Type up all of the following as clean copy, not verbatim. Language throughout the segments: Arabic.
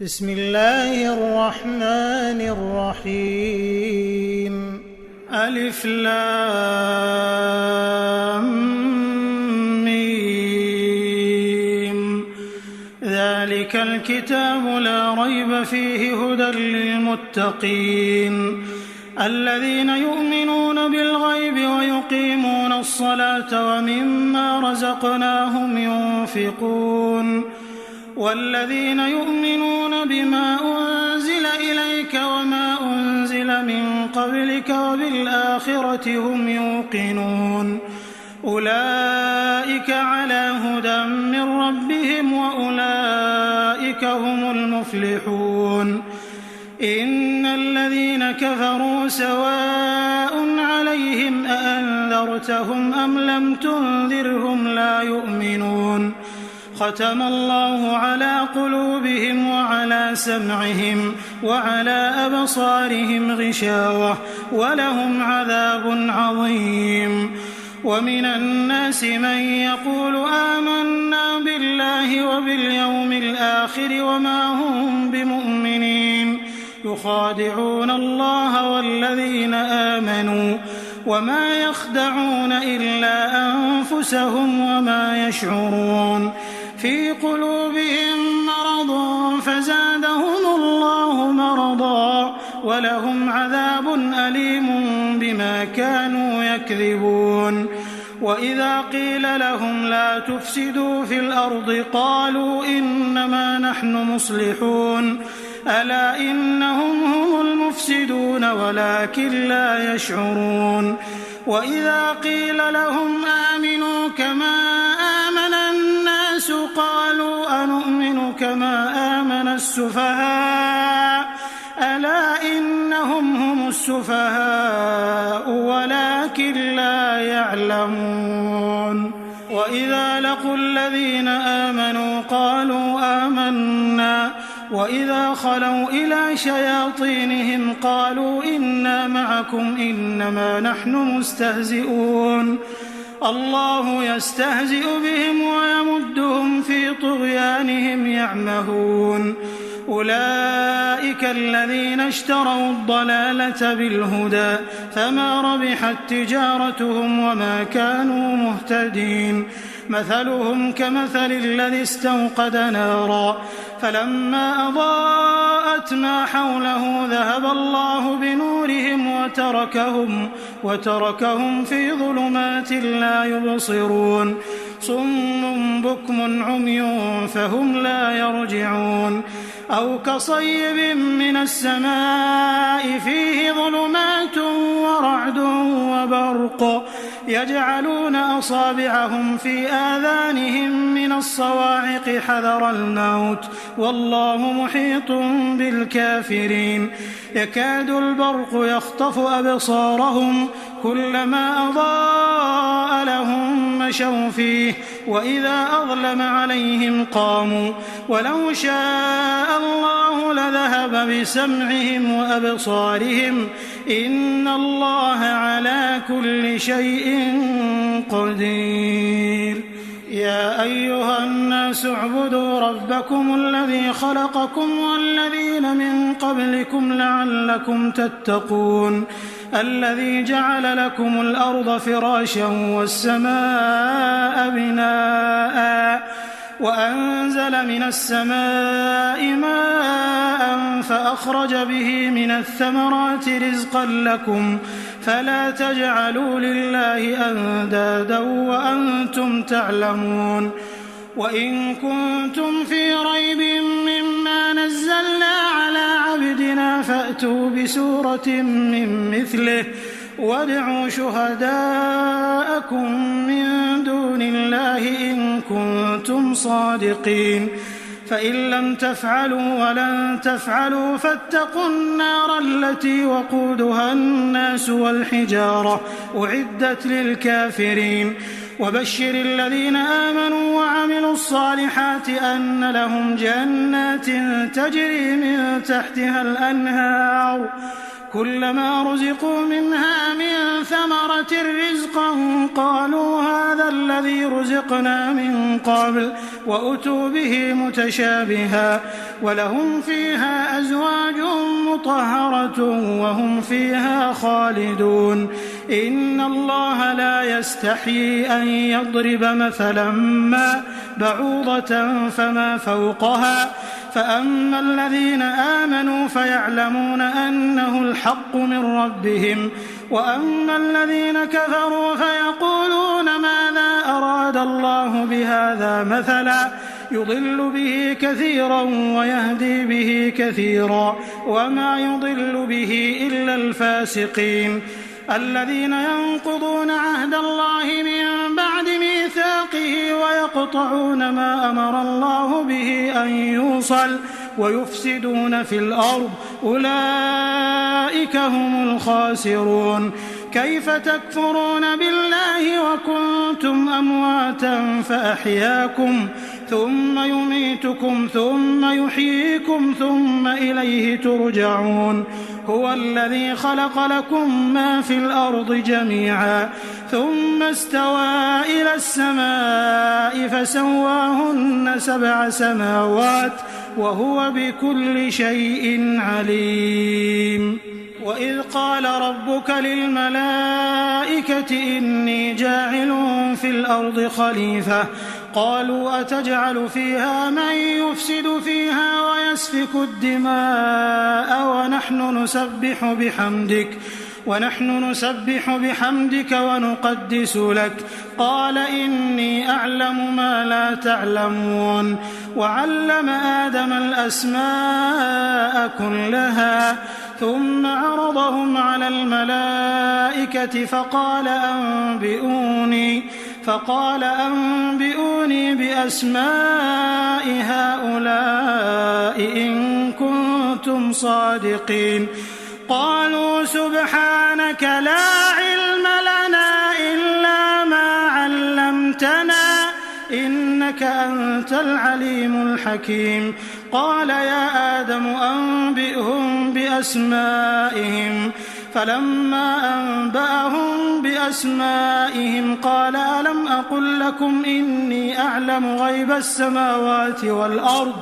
بسم الله الرحمن الرحيم. ألف لام ميم. ذلك الكتاب لا ريب فيه هدى للمتقين الذين يؤمنون بالغيب ويقيمون الصلاة ومما رزقناهم ينفقون والذين يؤمنون بما أنزل إليك وما أنزل من قبلك وبالآخرة هم يوقنون أولئك على هدى من ربهم وأولئك هم المفلحون. إن الذين كفروا سواء عليهم أأنذرتهم أم لم تنذرهم لا يؤمنون. ختم الله على قلوبهم وعلى سمعهم وعلى أبصارهم غشاوة ولهم عذاب عظيم. ومن الناس من يقول آمنا بالله وباليوم الآخر وما هم بمؤمنين يخادعون الله والذين آمنوا وما يخدعون إلا أنفسهم وما يشعرون. في قلوبهم مرض فزادهم الله مرضا ولهم عذاب أليم بما كانوا يكذبون. وإذا قيل لهم لا تفسدوا في الأرض قالوا إنما نحن مصلحون ألا إنهم هم المفسدون ولكن لا يشعرون. وإذا قيل لهم آمنوا كما آمن الناس قالوا أنؤمن كما آمن السفهاء ألا إنهم هم السفهاء ولكن لا يعلمون. وإذا لقوا الذين آمنوا قالوا آمنا وإذا خلوا إلى شياطينهم قالوا إنا معكم إنما نحن مستهزئون. الله يستهزئ بهم ويمدهم في طغيانهم يعمهون. أولئك الذين اشتروا الضلالة بالهدى فما ربحت تجارتهم وما كانوا مهتدين. مثلهم كمثل الذي استوقد نارا فلما أضاءت ما حوله ذهب الله بنورهم وتركهم في ظلمات لا يبصرون. صم بكم عمي فهم لا يرجعون. أو كصيب من السماء فيه ظلمات ورعد وبرق يجعلون أصابعهم في آذانهم من الصواعق حذر الموت والله محيط بالكافرين. يكاد البرق يخطف أبصارهم كلما أضاء لهم مشوا فيه وإذا أظلم عليهم قاموا ولو شاء الله لذهب بسمعهم وأبصارهم إن الله على كل شيء قدير. يا أيها الناس اعبدوا ربكم الذي خلقكم والذين من قبلكم لعلكم تتقون الذي جعل لكم الأرض فراشا والسماء بناء وأنزل من السماء ماء فأخرج به من الثمرات رزقا لكم فلا تجعلوا لله أندادا وأنتم تعلمون. وإن كنتم في ريب مما نزلنا على عبدنا فأتوا بسورة من مثله وادعوا شهداءكم من دون الله إن كنتم صادقين. فإن لم تفعلوا ولن تفعلوا فاتقوا النار التي وقودها الناس والحجارة أعدت للكافرين. وبشر الذين آمنوا وعملوا الصالحات أن لهم جنات تجري من تحتها الأنهار كلما رزقوا منها من ثمرة رزقا قالوا هذا الذي رزقنا من قبل وأتوا به متشابها ولهم فيها أزواج مطهرة وهم فيها خالدون إن الله لا يستحيي أن يضرب مثلا ما بعوضة فما فوقها فأما الذين آمنوا فيعلمون أنه الحق من ربهم وأما الذين كفروا فيقولون ماذا أراد الله بهذا مثلا يضل به كثيرا ويهدي به كثيرا وما يضل به إلا الفاسقين الذين ينقضون عهد الله من بعد ميثاقه ويقطعون ما أمر الله به أن يوصل ويفسدون في الأرض أولئك هم الخاسرون كيف تكفرون بالله وكنتم أمواتا فأحياكم ثم يميتكم ثم يحييكم ثم إليه ترجعون هو الذي خلق لكم ما في الأرض جميعا ثم استوى إلى السماء فسواهن 7 سماوات وهو بكل شيء عليم وإذ قال ربك للملائكة إني جاعل في الأرض خليفة قالوا أتجعل فيها من يفسد فيها ويسفك الدماء ونحن نسبح بحمدك ونقدس لك قال إني أعلم ما لا تعلمون وعلم آدم الأسماء كلها ثم عرضهم على الملائكة فقال أنبئوني بأسماء هؤلاء إن كنتم صادقين قالوا سبحانك لا علم لنا إلا ما علمتنا إنك أنت العليم الحكيم قال يا آدم أنبئهم بأسمائهم فلما أنبأهم بأسمائهم قال ألم أقل لكم إني أعلم غيب السماوات والأرض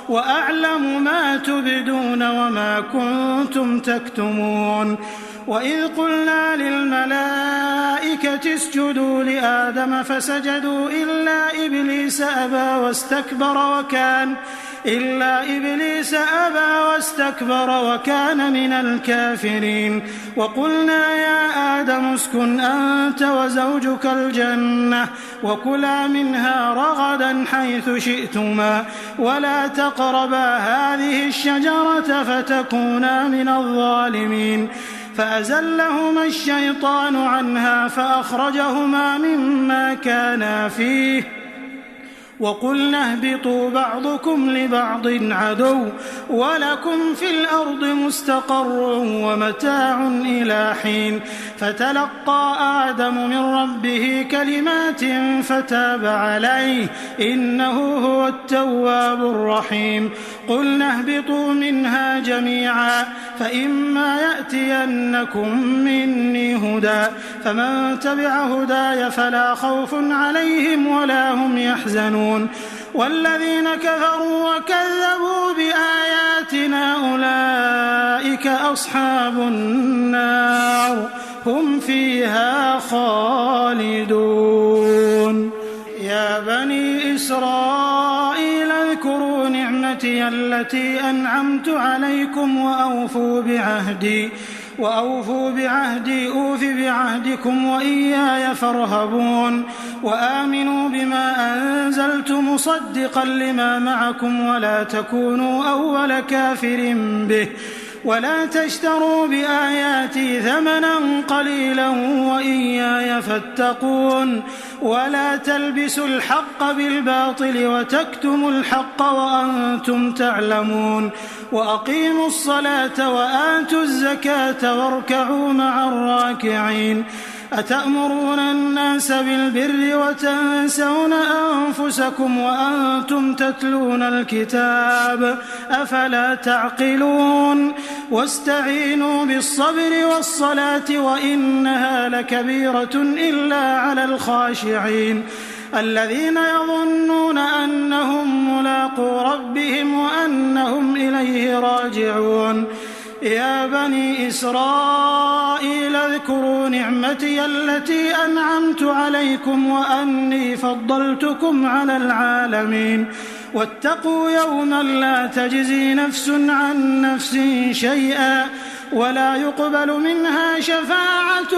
وأعلم ما تبدون وما كنتم تكتمون وإذ قلنا للملائكة اسجدوا لآدم فسجدوا إلا إبليس أبى واستكبر وكان من الكافرين وقلنا يا آدم اسكن أنت وزوجك الجنة وكلا منها رغدا حيث شئتما ولا تقربا هذه الشجرة فتكونا من الظالمين فأزلهما الشيطان عنها فأخرجهما مما كانا فيه وقلنا اهبطوا بعضكم لبعض عدو ولكم في الأرض مستقر ومتاع إلى حين فتلقى آدم من ربه كلمات فتاب عليه إنه هو التواب الرحيم قلنا اهبطوا منها جميعا فإما يأتينكم مني هدى فمن تبع هداي فلا خوف عليهم ولا هم يحزنون والذين كفروا وكذبوا بآياتنا أولئك أصحاب النار هم فيها خالدون يا بني إسرائيل اذكروا نعمتي التي أنعمت عليكم وأوفوا بعهدي أوف بعهدكم وإياي فارهبون وآمنوا بما أنزلت مصدقا لما معكم ولا تكونوا أول كافر به ولا تشتروا بآياتي ثمنا قليلا وإياي فاتقون ولا تلبسوا الحق بالباطل وتكتموا الحق وأنتم تعلمون وأقيموا الصلاة وآتوا الزكاة واركعوا مع الراكعين أتأمرون الناس بالبر وتنسون أنفسكم وأنتم تتلون الكتاب أفلا تعقلون واستعينوا بالصبر والصلاة وإنها لكبيرة إلا على الخاشعين الذين يظنون أنهم ملاقو ربهم وأنهم إليه راجعون يا بني إسرائيل اذكروا نعمتي التي أنعمت عليكم وأني فضلتكم على العالمين واتقوا يوما لا تجزي نفس عن نفس شيئا ولا يقبل منها شفاعة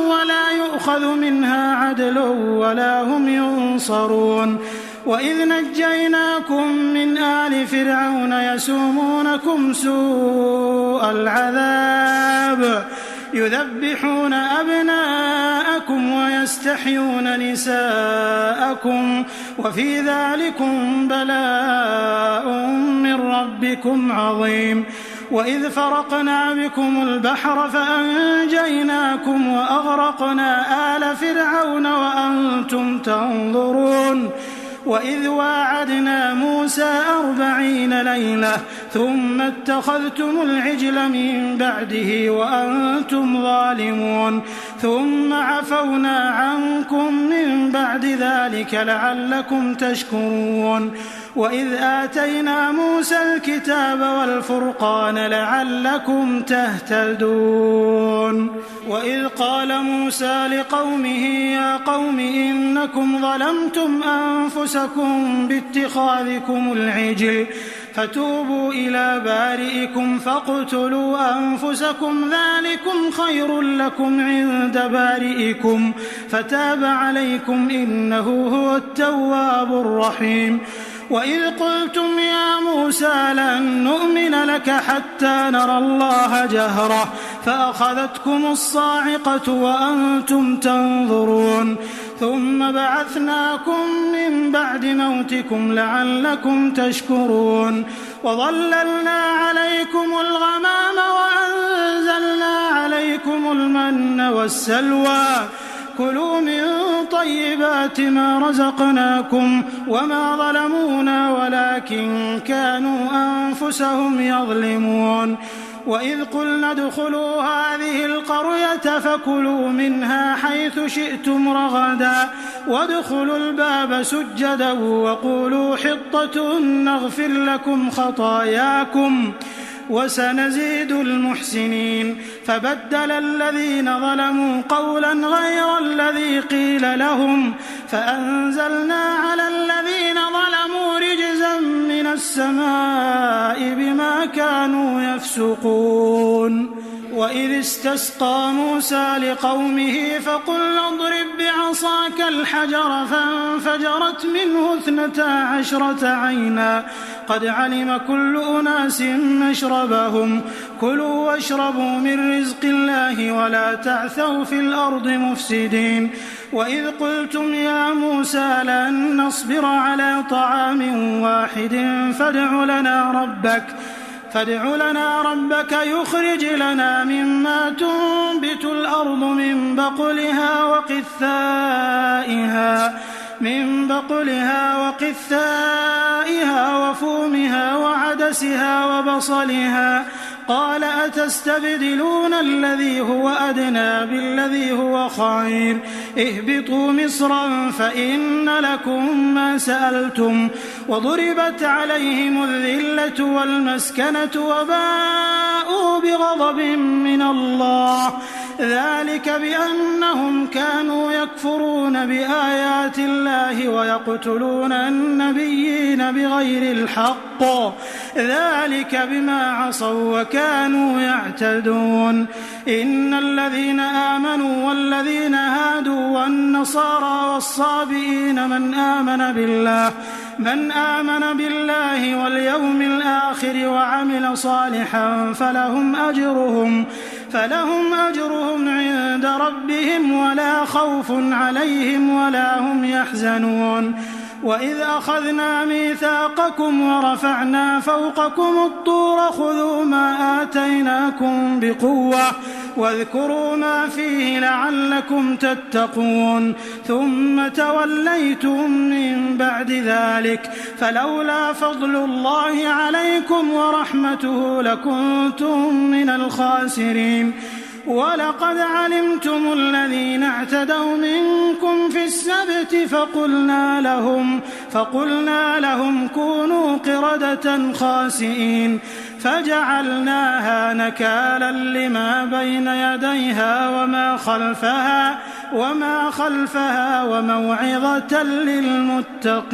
ولا يؤخذ منها عدل ولا هم ينصرون وإذ نجيناكم من آل فرعون يسومونكم سوء العذاب يذبحون أبناءكم ويستحيون نساءكم وفي ذلكم بلاء من ربكم عظيم وإذ فرقنا بكم البحر فأنجيناكم وأغرقنا آل فرعون وأنتم تنظرون وإذ واعدنا موسى 40 ليلة ثم اتخذتم العجل من بعده وأنتم ظالمون ثم عفونا عنكم من بعد ذلك لعلكم تشكرون وإذ آتينا موسى الكتاب والفرقان لعلكم تهتدون وإذ قال موسى لقومه يا قوم إنكم ظلمتم أنفسكم باتخاذكم العجل فتوبوا إلى بارئكم فاقتلوا أنفسكم ذلكم خير لكم عند بارئكم فتاب عليكم إنه هو التواب الرحيم وإذ قلتم يا موسى لن نؤمن لك حتى نرى الله جهرة فأخذتكم الصاعقة وأنتم تنظرون ثم بعثناكم من بعد موتكم لعلكم تشكرون وظللنا عليكم الغمام وأنزلنا عليكم المن والسلوى كلوا من طيبات ما رزقناكم وما ظلمونا ولكن كانوا أنفسهم يظلمون وإذ قلنا ادخلوا هذه القرية فكلوا منها حيث شئتم رغدا وادخلوا الباب سجدا وقولوا حطة نغفر لكم خطاياكم وسنزيد المحسنين فبدل الذين ظلموا قولا غير الذي قيل لهم فأنزلنا على الذين ظلموا رجزا من السماء بما كانوا يفسقون وإذ استسقى موسى لقومه فقلنا اضرب بعصاك الحجر فانفجرت منه 12 عينا قد علم كل أناس مشربهم كلوا واشربوا من رزق الله ولا تعثوا في الأرض مفسدين وإذ قلتم يا موسى لن نصبر على طعام واحد فادع لنا ربك يخرج لنا مما تنبت الأرض من بقلها وقثائها وفومها وعدسها وبصلها قال أتستبدلون الذي هو أدنى بالذي هو خير اهبطوا مصرا فإن لكم ما سألتم وضربت عليهم الذلة والمسكنة وباءوا بغضب من الله ذلك بأنهم كانوا يكفرون بآيات الله ويقتلون النبيين بغير الحق ذلك بما عصوا وكانوا يعتدون إن الذين آمنوا والذين هادوا والنصارى والصابئين من آمن بالله واليوم الآخر وعمل صالحا فلهم أجرهم عند ربهم ولا خوف عليهم ولا هم يحزنون وإذ أخذنا ميثاقكم ورفعنا فوقكم الطور خذوا ما آتيناكم بقوة واذكروا ما فيه لعلكم تتقون ثم توليتم من بعد ذلك فلولا فضل الله عليكم ورحمته لكنتم من الخاسرين ولقد علمتم الذين اعتدوا منكم في السبت فقلنا لهم كونوا قردة خاسئين فجعلناها نكالا لما بين يديها وما خلفها وموعظة للمتقين.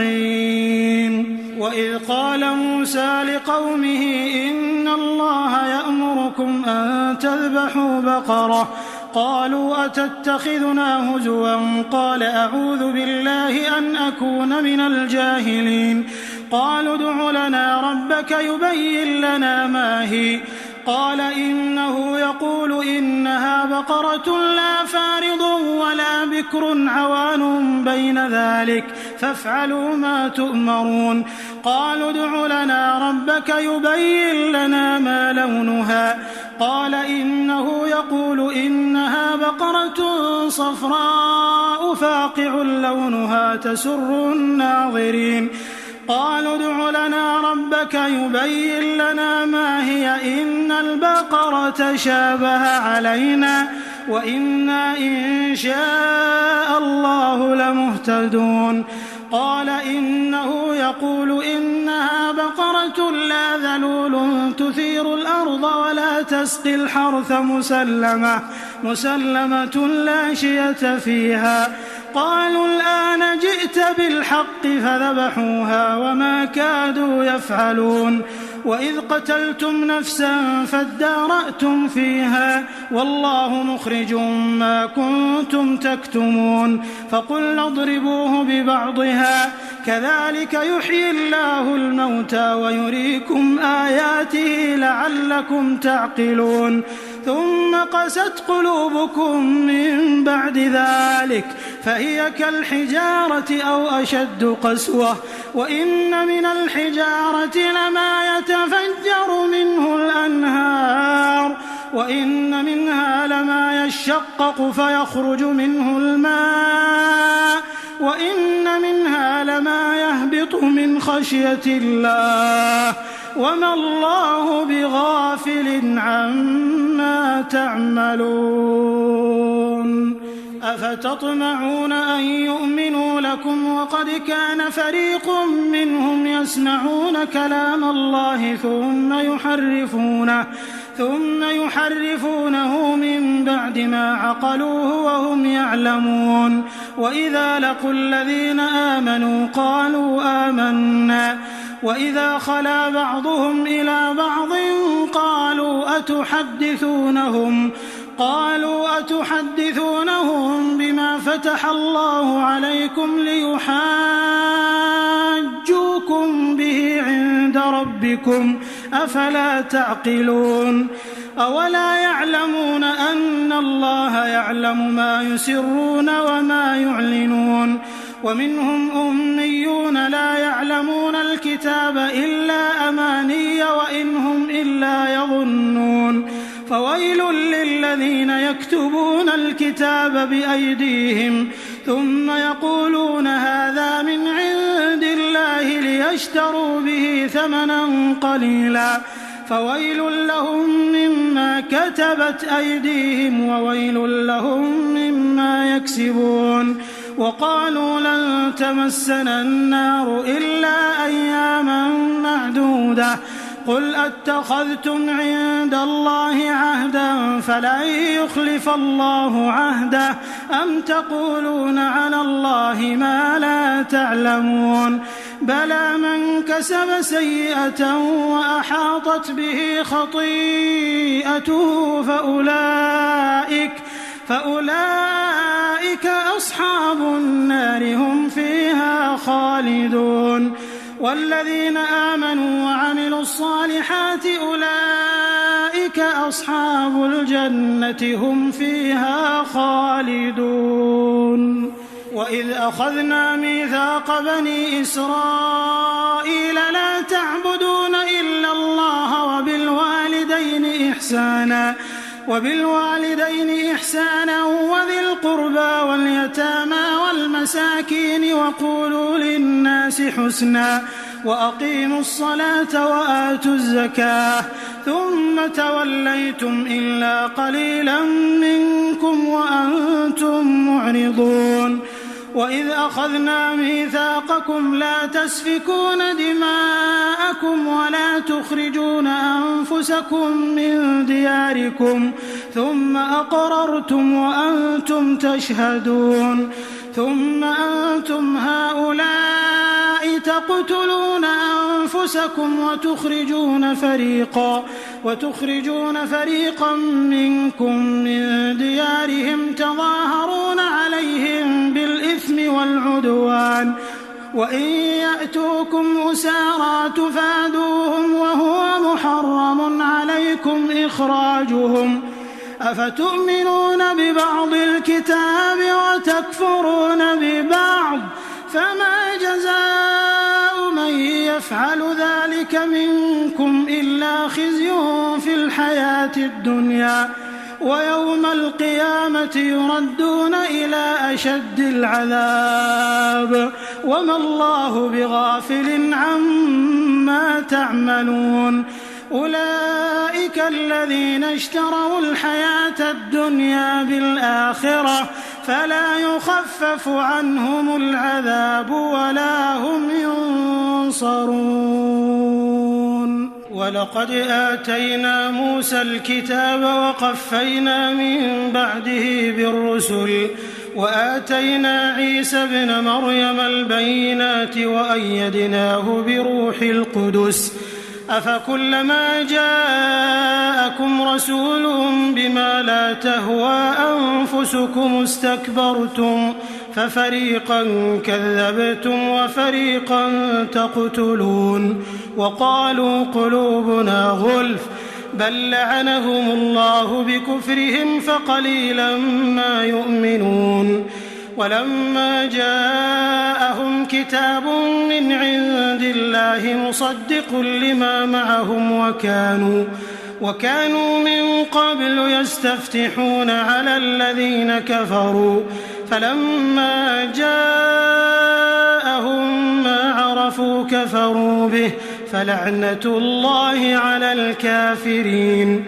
وإذ قال موسى لقومه إن الله يأمركم أن تذبحوا بقرة قالوا أتتخذنا هزوا قال أعوذ بالله أن أكون من الجاهلين قالوا ادع لنا ربك يبين لنا ما هي قال إنه يقول إنها بقرة لا فارض ولا بكر عوان بين ذلك فافعلوا ما تؤمرون قالوا ادع لنا ربك يبين لنا ما لونها قال إنه يقول إنها بقرة صفراء فاقع لونها تسر الناظرين قالوا ادع لنا ربك يبين لنا ما هي إن البقرة شابه علينا وإنا إن شاء الله لمهتدون قال إنه يقول إنها بقرة لا ذلول تثير الأرض ولا تسقي الحرث مسلمة لا شية فيها قالوا الآن جئت بالحق فذبحوها وما كادوا يفعلون وإذ قتلتم نفسا فادارأتم فيها والله مخرج ما كنتم تكتمون فقلنا اضربوه ببعضها كذلك يحيي الله الموتى ويريكم آياته لعلكم تعقلون ثم قست قلوبكم من بعد ذلك فهي كالحجارة أو أشد قسوة وإن من الحجارة لما يتفجر منه الأنهار وإن منها لما يشقق فيخرج منه الماء وإن منها لما يهبط من خشية الله وما الله بغافل عما تعملون أفتطمعون أن يؤمنوا لكم وقد كان فريق منهم يسمعون كلام الله ثم يحرفونه من بعد ما عقلوه وهم يعلمون وإذا لقوا الذين آمنوا قالوا آمنا وإذا خلا بعضهم إلى بعض قالوا أتحدثونهم بما فتح الله عليكم ليحاجوكم به عند ربكم أفلا تعقلون أولا يعلمون أن الله يعلم ما يسرون وما يعلنون ومنهم أميون لا يعلمون الكتاب إلا أماني وإن هم إلا يظنون فويل للذين يكتبون الكتاب بأيديهم ثم يقولون هذا من عند الله ليشتروا به ثمنا قليلا فويل لهم مما كتبت أيديهم وويل لهم مما يكسبون وقالوا لن تمسنا النار إلا أياما معدودة قل أتخذتم عند الله عهدا فلن يخلف الله عهده أم تقولون على الله ما لا تعلمون بلى من كسب سيئة وأحاطت به خطيئته فأولئك أصحاب النار هم فيها خالدون والذين آمنوا وعملوا الصالحات أولئك أصحاب الجنة هم فيها خالدون وإذ أخذنا ميثاق بني إسرائيل لا تعبدون إلا الله وبالوالدين إحسانا وبالوالدين إحسانا وذي القربى واليتامى والمساكين وقولوا للناس حسنا وأقيموا الصلاة وآتوا الزكاة ثم توليتم إلا قليلا منكم وأنتم معرضون وإذ أخذنا ميثاقكم لا تسفكون دماءكم ولا تخرجون أنفسكم من دياركم ثم أقررتم وأنتم تشهدون ثم أنتم هؤلاء تقتلون أنفسكم وتخرجون فريقا منكم من ديارهم تظاهرون عليهم بالإثم والعدوان وإن يأتوكم أسارى تفادوهم وهو محرم عليكم إخراجهم أفتؤمنون ببعض الكتاب وتكفرون ببعض فما جزاء من يفعل ذلك منكم إلا خزي في الحياة الدنيا ويوم القيامة يردون إلى أشد العذاب وما الله بغافل عما تعملون أولئك الذين اشتروا الحياة الدنيا بالآخرة فلا يخفف عنهم العذاب ولا هم ينصرون ولقد آتينا موسى الكتاب وقفينا من بعده بالرسل وآتينا عيسى ابن مريم البينات وأيدناه بروح القدس أفكلما جاءكم رسول بما لا تهوى أنفسكم استكبرتم ففريقا كذبتم وفريقا تقتلون وقالوا قلوبنا غلف بل لعنهم الله بكفرهم فقليلا ما يؤمنون ولما جاءهم كتاب من عند الله مصدق لما معهم وكانوا من قبل يستفتحون على الذين كفروا فلما جاءهم ما عرفوا كفروا به فلعنة الله على الكافرين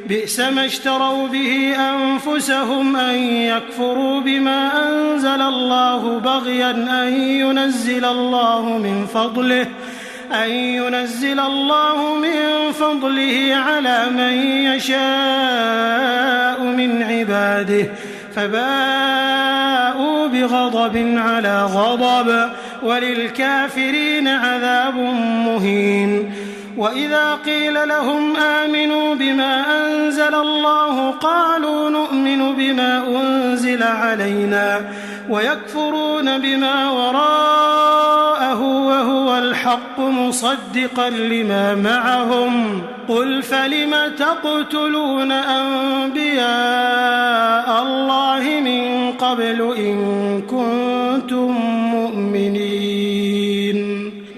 بئس ما اشتروا به أنفسهم أن يكفروا بما أنزل الله بغيا أن ينزل الله من فضله على من يشاء من عباده فباءوا بغضب على غضب وللكافرين عذاب مهين وإذا قيل لهم آمنوا بما أنزل الله قالوا نؤمن بما أنزل علينا ويكفرون بما وراءه وهو الحق مصدقا لما معهم قل فلم تقتلون أنبياء الله من قبل إن كنتم مؤمنين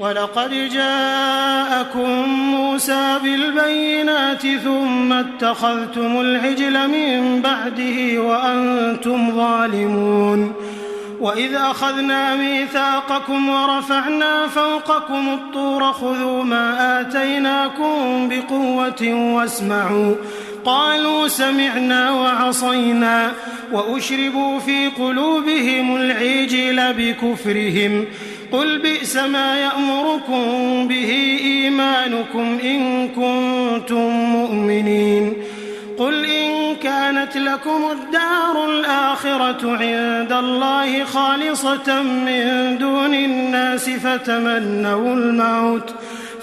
ولقد جاءكم موسى بالبينات ثم اتخذتم العجل من بعده وأنتم ظالمون وإذ أخذنا ميثاقكم ورفعنا فوقكم الطور خذوا ما آتيناكم بقوة واسمعوا قالوا سمعنا وعصينا وأشربوا في قلوبهم العجل بكفرهم قل بئس ما يأمركم به إيمانكم إن كنتم مؤمنين قل إن كانت لكم الدار الآخرة عند الله خالصة من دون الناس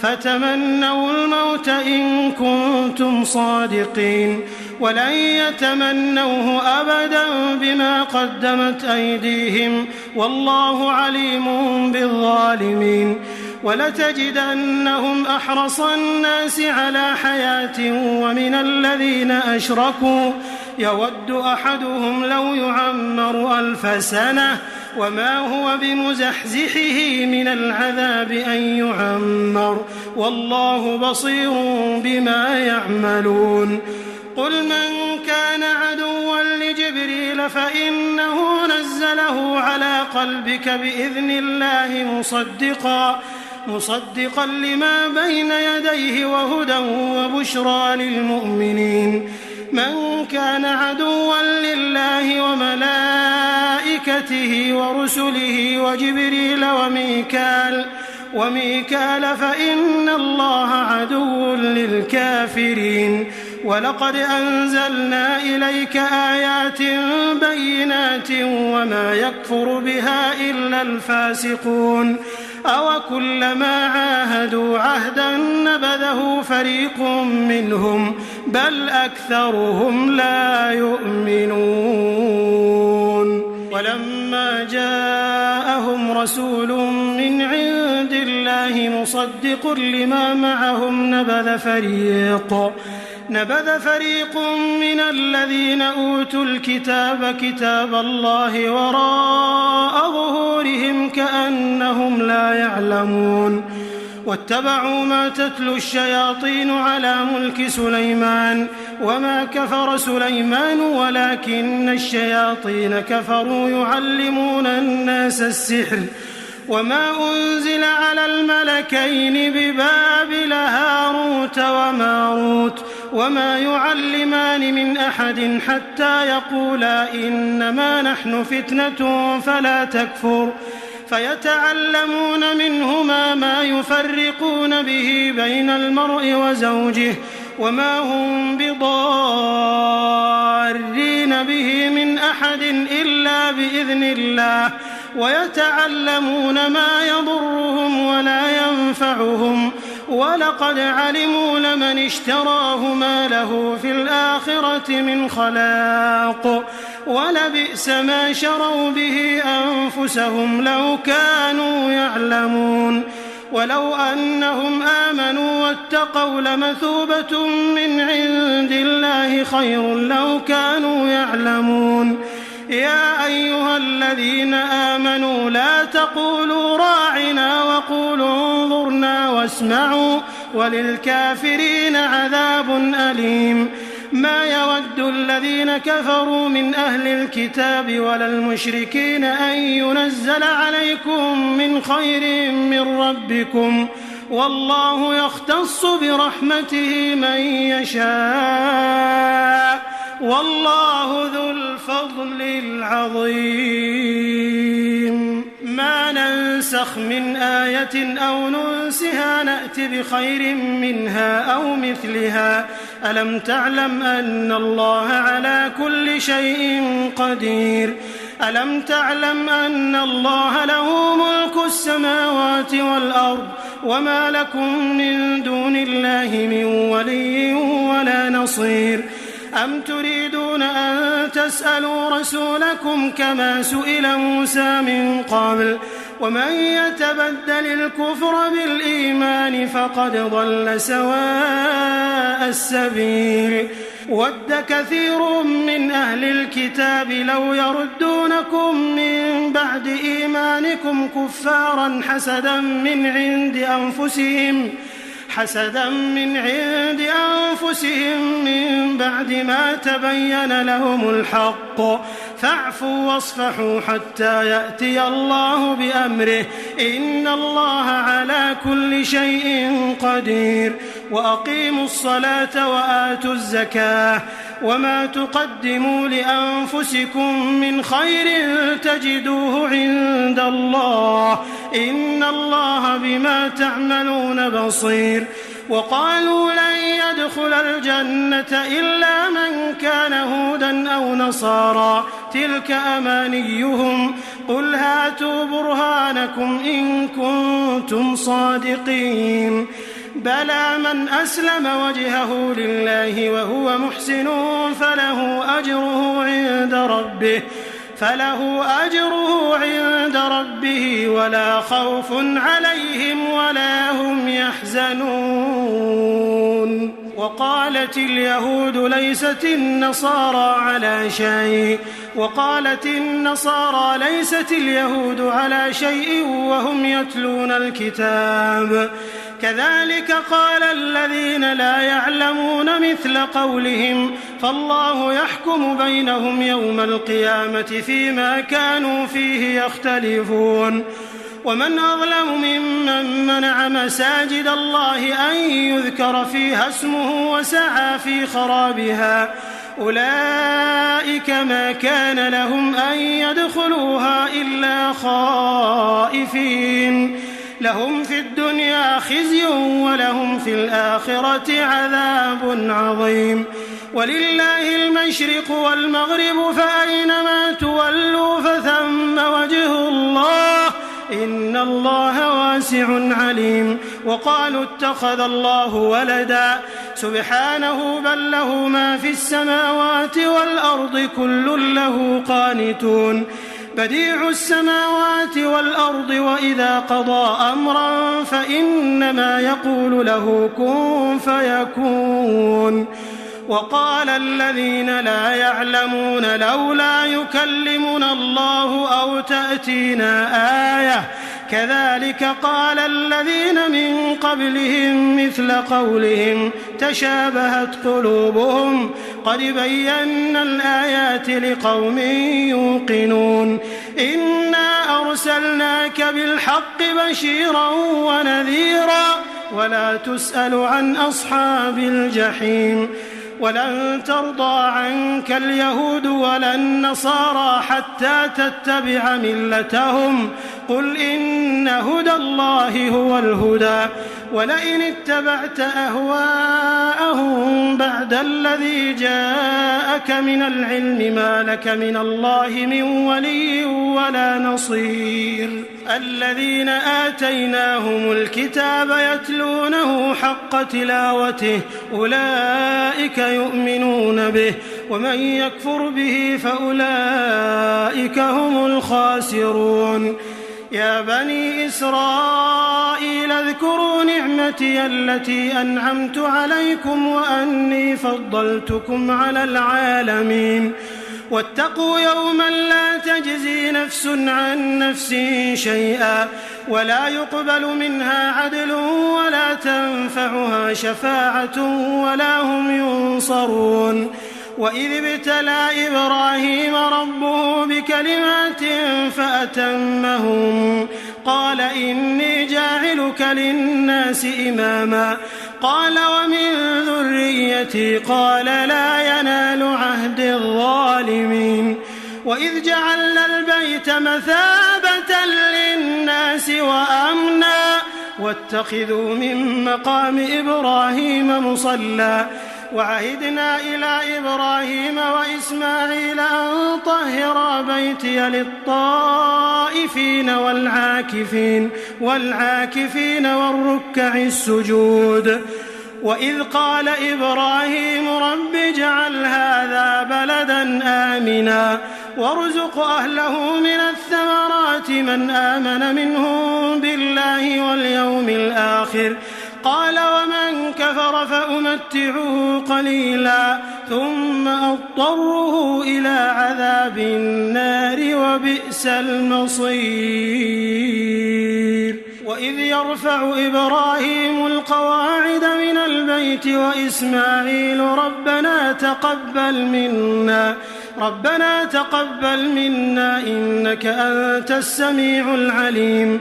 فتمنوا الموت إن كنتم صادقين ولن يتمنوه أبدا بما قدمت أيديهم والله عليم بالظالمين ولتجدنهم أحرص الناس على حياة ومن الذين أشركوا يود أحدهم لو يعمر 1000 سنة وما هو بمزحزحه من العذاب أن يعمر والله بصير بما يعملون قل من كان عدوا لجبريل فإنه نزله على قلبك بإذن الله مصدقا لما بين يديه وهدى وبشرى للمؤمنين. من كان عدوا لله وملائكته ورسله وجبريل وميكال فإن الله عدو للكافرين. ولقد أنزلنا إليك آيات بينات وما يكفر بها إلا الفاسقون. أوكلما عاهدوا عهدا نبذه فريق منهم بل أكثرهم لا يؤمنون. ولما جاءهم رسول من عند الله مصدق لما معهم نبذ فريق من الذين أوتوا الكتاب كتاب الله وراء ظهورهم كأنهم لا يعلمون. واتبعوا ما تتلو الشياطين على ملك سليمان وما كفر سليمان ولكن الشياطين كفروا يعلمون الناس السحر وما أنزل على الملكين ببابل هاروت وماروت وما يعلمان من أحد حتى يقولا إنما نحن فتنة فلا تكفر فيتعلمون منهما ما يفرقون به بين المرء وزوجه وما هم بضارين به من أحد إلا بإذن الله ويتعلمون ما يضرهم ولا ينفعهم ولقد علموا لمن اشتراه ما له في الآخرة من خلاق ولبئس ما شروا به أنفسهم لو كانوا يعلمون. ولو أنهم آمنوا واتقوا لمثوبة من عند الله خير لو كانوا يعلمون. يا أيها الذين آمنوا لا تقولوا راعنا وقولوا انظرنا واسمعوا وللكافرين عذاب أليم. ما يود الذين كفروا من أهل الكتاب ولا المشركين أن ينزل عليكم من خير من ربكم والله يختص برحمته من يشاء والله ذو الفضل العظيم. ما ننسخ من آية أو ننسها نأت بخير منها أو مثلها. ألم تعلم أن الله على كل شيء قدير. ألم تعلم أن الله له ملك السماوات والأرض وما لكم من دون الله من ولي ولا نصير. أم تريدون أن تسألوا رسولكم كما سئل موسى من قبل ومن يتبدل الكفر بالإيمان فقد ضل سواء السبيل. ود كثير من أهل الكتاب لو يردونكم من بعد إيمانكم كفارا حسدا من عند أنفسهم من بعد ما تبين لهم الحق فاعفوا واصفحوا حتى يأتي الله بأمره إن الله على كل شيء قدير. وأقيموا الصلاة وآتوا الزكاة وما تقدموا لأنفسكم من خير تجدوه عند الله إن الله بما تعملون بصير. وقالوا لن يدخل الجنة إلا من كان هودا أو نصارى تلك أمانيهم قل هاتوا برهانكم إن كنتم صادقين. بلى من أسلم وجهه لله وهو محسن فله أجره عند ربه ولا خوف عليهم ولا هم يحزنون. وقالت اليهود ليست النصارى ليست اليهود على شيء وهم يتلون الكتاب كذلك قال الذين لا يعلمون مثل قولهم فالله يحكم بينهم يوم القيامة فيما كانوا فيه يختلفون ومن أظلم ممن منع مساجد الله أن يذكر فيها اسمه وسعى في خرابها أولئك ما كان لهم أن يدخلوها إلا خائفين لهم في الدنيا خزي ولهم في الآخرة عذاب عظيم ولله المشرق والمغرب فأينما تولوا فثم وجه الله إن الله واسع عليم وقالوا اتخذ الله ولدا سبحانه بل له ما في السماوات والأرض كل له قانتون بديع السماوات والأرض وإذا قضى أمرا فإنما يقول له كن فيكون وقال الذين لا يعلمون لولا يكلمنا الله أو تأتينا آية كذلك قال الذين من قبلهم مثل قولهم تشابهت قلوبهم قد بينا الآيات لقوم يوقنون إنا أرسلناك بالحق بشيرا ونذيرا ولا تسأل عن أصحاب الجحيم ولن ترضى عنك اليهود ولا النصارى حتى تتبع ملتهم قل إن هدى الله هو الهدى ولئن اتبعت أهواءهم بعد الذي جاءك من العلم ما لك من الله من ولي ولا نصير الذين آتيناهم الكتاب يتلونه حق تلاوته أولئك يؤمنون به ومن يكفر به فأولئك هم الخاسرون يا بني إسرائيل اذكروا نعمتي التي أنعمت عليكم وأني فضلتكم على العالمين واتقوا يوما لا تجزي نفس عن نفس شيئا ولا يقبل منها عدل ولا تنفعها شفاعة ولا هم ينصرون وإذ ابتلى إبراهيم ربه بكلمات فأتمهم قال إني جاعلك للناس إماما قال ومن ذريتي قال لا ينال عهد الظالمين وإذ جعلنا البيت مثابة للناس وأمنا واتخذوا من مقام إبراهيم مصلى وعهدنا إلى إبراهيم وإسماعيل أن طهرا بيتي للطائفين والعاكفين والركع السجود وإذ قال إبراهيم رب اجعل هذا بلدا آمنا وارزق أهله من الثمرات من آمن منهم بالله واليوم الآخر قال ومن كفر فأمتعه قليلا ثم أضطره إلى عذاب النار وبئس المصير وإذ يرفع إبراهيم القواعد من البيت وإسماعيل ربنا تقبل منا إنك أنت السميع العليم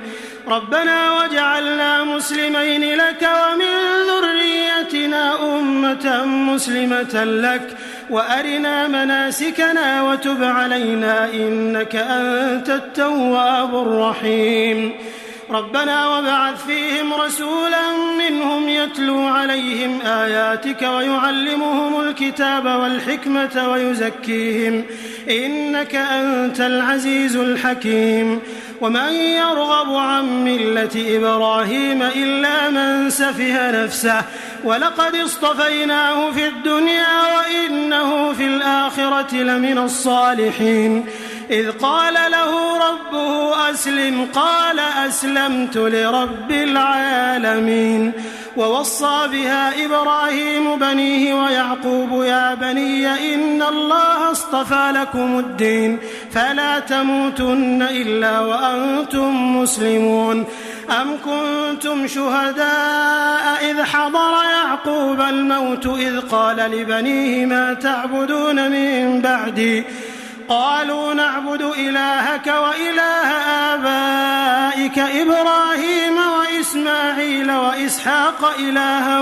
ربنا واجعلنا مسلمين لك ومن ذريتنا أمة مسلمة لك وأرنا مناسكنا وتب علينا إنك أنت التواب الرحيم ربنا وابعث فيهم رسولا منهم يتلو عليهم آياتك ويعلمهم الكتاب والحكمة ويزكيهم إنك أنت العزيز الحكيم ومن يرغب عن ملة إبراهيم إلا من سفه نفسه ولقد اصطفيناه في الدنيا وإنه في الآخرة لمن الصالحين إذ قال له ربه أسلم قال أسلمت لرب العالمين ووصى بها إبراهيم بنيه ويعقوب يا بني إن الله اصطفى لكم الدين فلا تموتن إلا وأنتم مسلمون أم كنتم شهداء إذ حضر يعقوب الموت إذ قال لبنيه ما تعبدون من بعدي قالوا نعبد إلهك وإله آبائك إبراهيم وإسماعيل وإسحاق إلها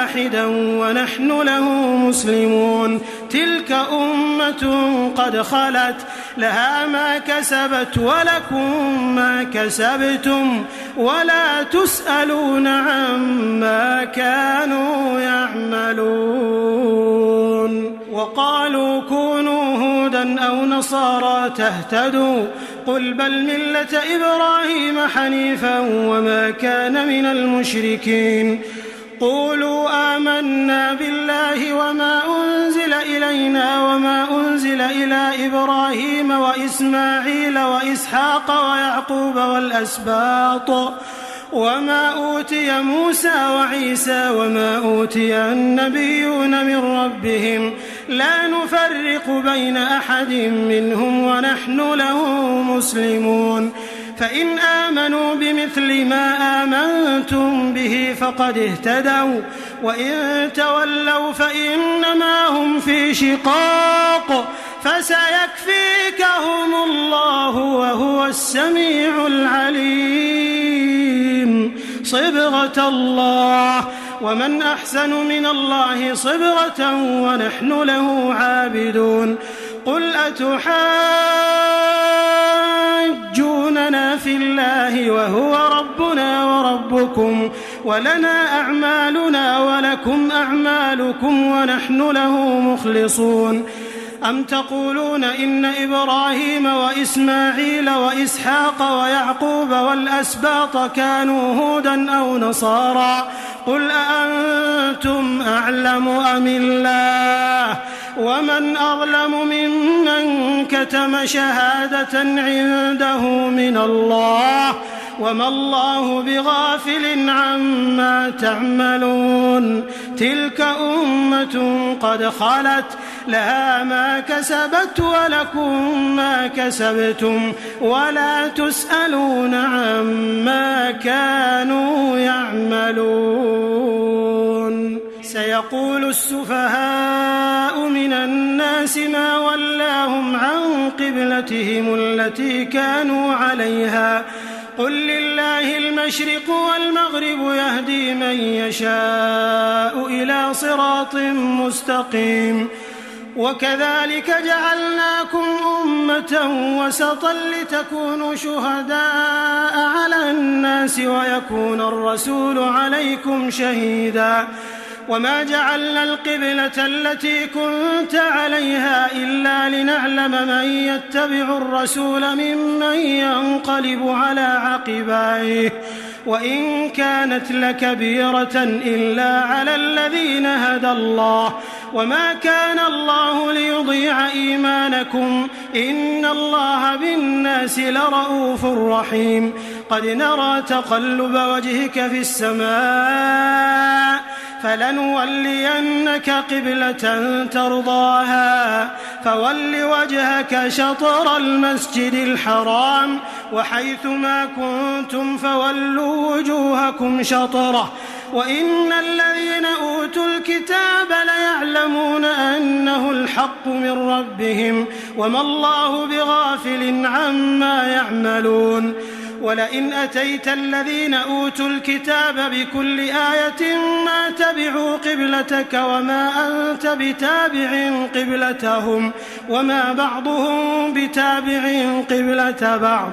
واحدا ونحن له مسلمون تلك أمة قد خلت لها ما كسبت ولكم ما كسبتم ولا تسألون عما كانوا يعملون وقالوا كونوا هودا أو نصارى تهتدوا قل بل ملة إبراهيم حنيفا وما كان من المشركين قولوا آمنا بالله وما أنزل إلينا وما أنزل إلى إبراهيم وإسماعيل وإسحاق ويعقوب والأسباط وما أوتي موسى وعيسى وما أوتي النبيون من ربهم لا نفرق بين أحد منهم ونحن له مسلمون فإن آمنوا بمثل ما آمنتم به فقد اهتدوا وإن تولوا فإنما هم في شقاق فسيكفيكهم الله وهو السميع العليم صبغة الله ومن أحسن من الله صبغة ونحن له عابدون قل أتحاجوننا في الله وهو ربنا وربكم ولنا أعمالنا ولكم أعمالكم ونحن له مخلصون أم تقولون إن إبراهيم وإسماعيل وإسحاق ويعقوب والأسباط كانوا هودا أو نصارى قل أأنتم أعلم أم الله ومن أظلم ممن كتم شهادة عنده من الله وما الله بغافل عما تعملون تلك أمة قد خلت لها ما كسبت ولكم ما كسبتم ولا تسألون عما كانوا يعملون سيقول السفهاء من الناس ما ولاهم عن قبلتهم التي كانوا عليها قل لله المشرق والمغرب يهدي من يشاء إلى صراط مستقيم وكذلك جعلناكم أمة وسطا لتكونوا شهداء على الناس ويكون الرسول عليكم شهيدا وما جعلنا القبلة التي كنت عليها إلا لنعلم من يتبع الرسول ممن ينقلب على عقبيه وإن كانت لكبيرة إلا على الذين هدى الله وما كان الله ليضيع إيمانكم إن الله بالناس لرؤوف رحيم قد نرى تقلب وجهك في السماء فلنولينك قبلة ترضاها فول وجهك شطر المسجد الحرام وحيث ما كنتم فولوا وجوهكم شطره وإن الذين أوتوا الكتاب ليعلمون أنه الحق من ربهم وما الله بغافل عما يعملون ولئن أتيت الذين أوتوا الكتاب بكل آية ما تبعوا قبلتك وما أنت بتابع قبلتهم وما بعضهم بتابع قبلة بعض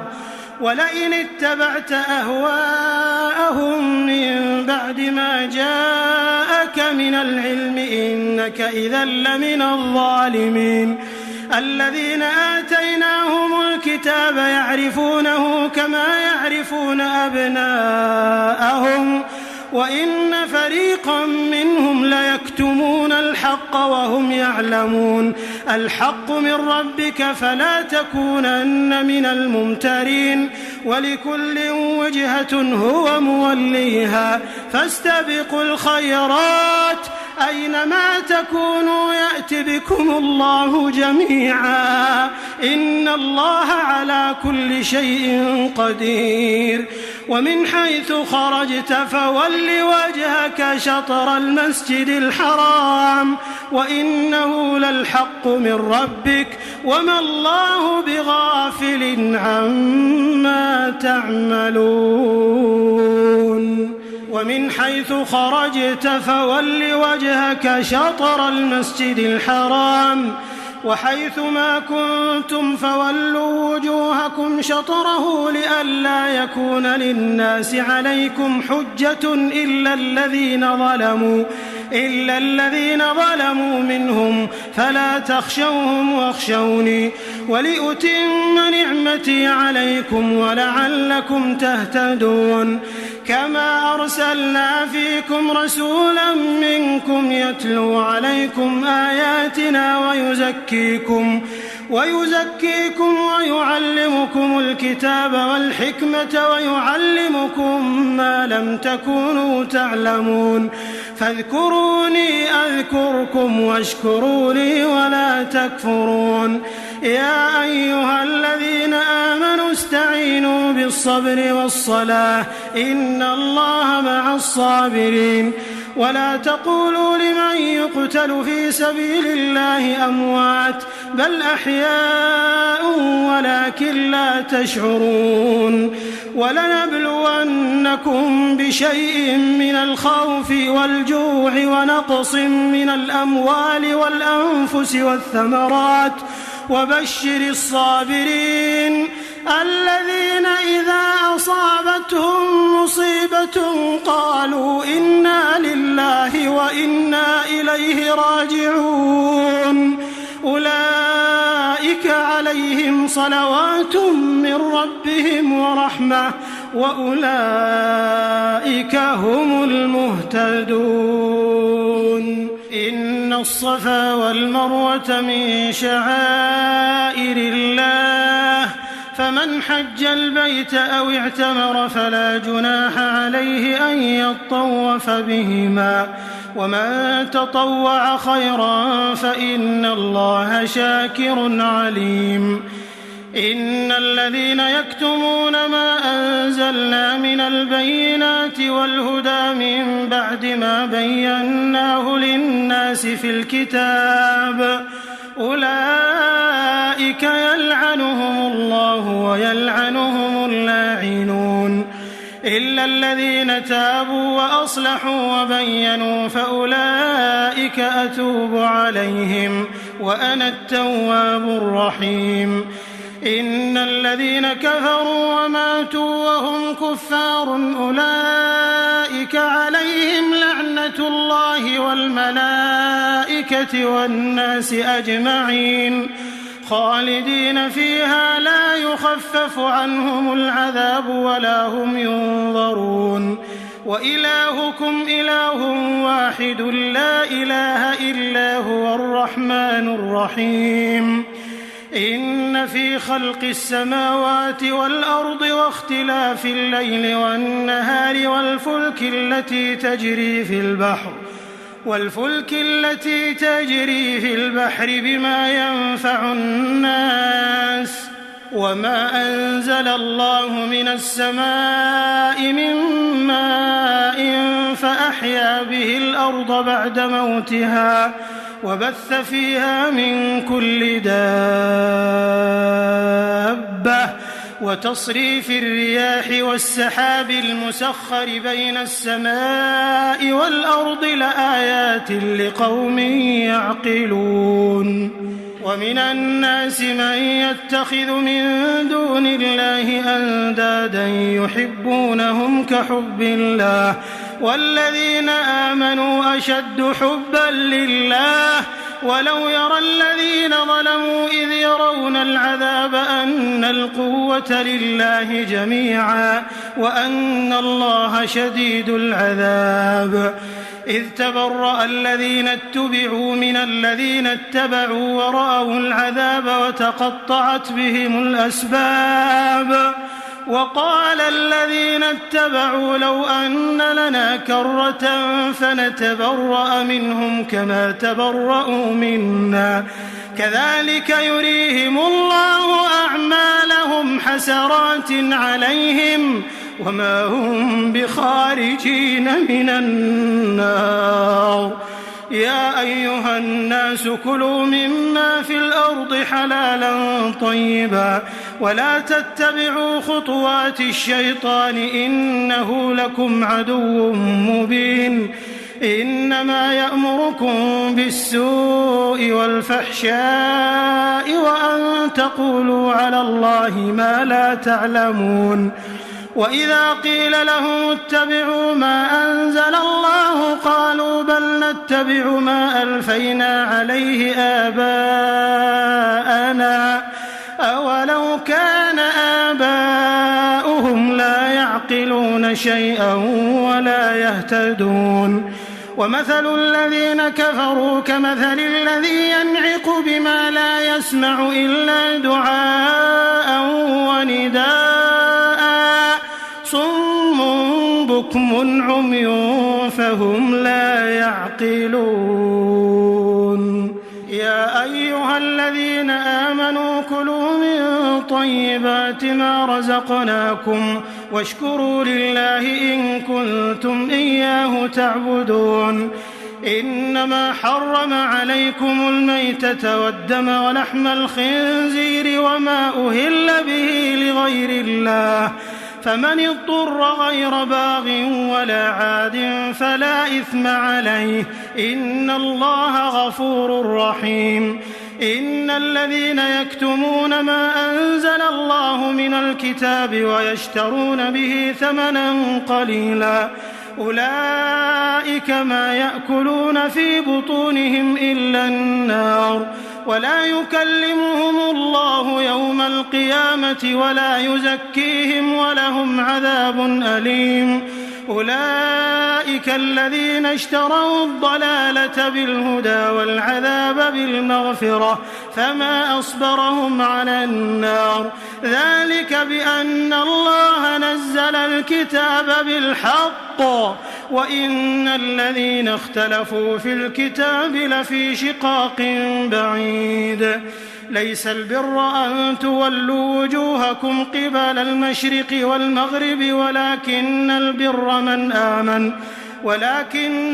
ولئن اتبعت أهواءهم من بعد ما جاءك من العلم إنك إذا لمن الظالمين الذين آتيناهم الكتاب يعرفونه كما يعرفون أبناءهم وإن فريقا منهم ليكتمون الحق وهم يعلمون الحق من ربك فلا تكونن من الممترين ولكل وجهة هو موليها فاستبقوا الخيرات أينما تكونوا يأت بكم الله جميعا إن الله على كل شيء قدير ومن حيث خرجت فول وجهك شطر المسجد الحرام وإنه للحق من ربك وما الله بغافل عما تعملون ومن حيث خرجت فول وجهك شطر المسجد الحرام وحيث ما كنتم فولوا وجوهكم شطره لئلا يكون للناس عليكم حجة إلا الذين ظلموا منهم فلا تخشوهم واخشوني ولأتم نعمتي عليكم ولعلكم تهتدون كما أرسلنا فيكم رسولا منكم يتلو عليكم آياتنا ويزكيكم ويعلمكم الكتاب والحكمة ويعلمكم ما لم تكونوا تعلمون فاذكروني أذكركم واشكروا لي ولا تكفرون يا أيها الذين آمنوا استعينوا بالصبر والصلاة إن الله مع الصابرين ولا تقولوا لمن يقتل في سبيل الله أموات بل أحياء ولكن لا تشعرون ولنبلونكم بشيء من الخوف والجوع ونقص من الأموال والأنفس والثمرات وبشر الصابرين الذين إذا أصابتهم مصيبة قالوا إنا لله وإنا إليه راجعون أولئك عليهم صلوات من ربهم ورحمة وأولئك هم المهتدون إن الصفا والمروة من شعائر الله فمن حج البيت أو اعتمر فلا جناح عليه أن يطوف بهما ومن تطوع خيرا فإن الله شاكر عليم إن الذين يكتمون ما أنزلنا من البينات والهدى من بعد ما بيناه للناس في الكتاب أولئك يلعنهم الله ويلعنهم اللاعنون إلا الذين تابوا وأصلحوا وبينوا فأولئك أتوب عليهم وأنا التواب الرحيم إن الذين كفروا وماتوا وهم كفار أولئك عليهم لعنة الله والملائكة والناس أجمعين خالدين فيها لا يخفف عنهم العذاب ولا هم ينظرون وإلهكم إله واحد لا إله إلا هو الرحمن الرحيم إن في خلق السماوات والأرض واختلاف الليل والنهار والفلك التي تجري في البحر بما ينفع الناس وما أنزل الله من السماء من ماء فأحيا به الأرض بعد موتها وبث فيها من كل دابة وتصريف الرياح والسحاب المسخر بين السماء والأرض لآيات لقوم يعقلون ومن الناس من يتخذ من دون الله أندادا يحبونهم كحب الله والذين آمنوا أشد حبا لله ولو يرى الذين ظلموا إذ يرون العذاب أن القوة لله جميعا وأن الله شديد العذاب إذ تبرأ الذين اتبعوا من الذين اتبعوا ورأوا العذاب وتقطعت بهم الأسباب وقال الذين اتبعوا لو أن لنا كرة فنتبرأ منهم كما تبرأوا منا كذلك يريهم الله أعمالهم حسرات عليهم وما هم بخارجين من النار. يا أيها الناس كلوا مما في الأرض حلالا طيبا ولا تتبعوا خطوات الشيطان إنه لكم عدو مبين. إنما يأمركم بالسوء والفحشاء وأن تقولوا على الله ما لا تعلمون. وإذا قيل لهم اتبعوا ما أنزل الله قالوا بل نتبع ما ألفينا عليه آباءنا أولو كان آباؤهم لا يعقلون شيئا ولا يهتدون. ومثل الذين كفروا كمثل الذي ينعق بما لا يسمع إلا دعاء ونداء صم بكم عمي فهم لا يعقلون. يا أيها الذين آمنوا كلوا من طيبات ما رزقناكم واشكروا لله إن كنتم إياه تعبدون. إنما حرم عليكم الميتة والدم ولحم الخنزير وما أهل به لغير الله فمن اضطر غير باغ ولا عاد فلا إثم عليه إن الله غفور رحيم. إن الذين يكتمون ما أنزل الله من الكتاب ويشترون به ثمنا قليلا أولئك ما يأكلون في بطونهم إلا النار ولا يكلمهم الله يوم القيامة ولا يزكيهم ولهم عذاب أليم. أولئك الذين اشتروا الضلالة بالهدى والعذاب بالمغفرة فما أصبرهم على النار ذلك بأن الله نزل الكتاب بالحق وإن الذين اختلفوا في الكتاب لفي شقاق بعيد. ليس البر أن تولوا وجوهكم قبل المشرق والمغرب ولكن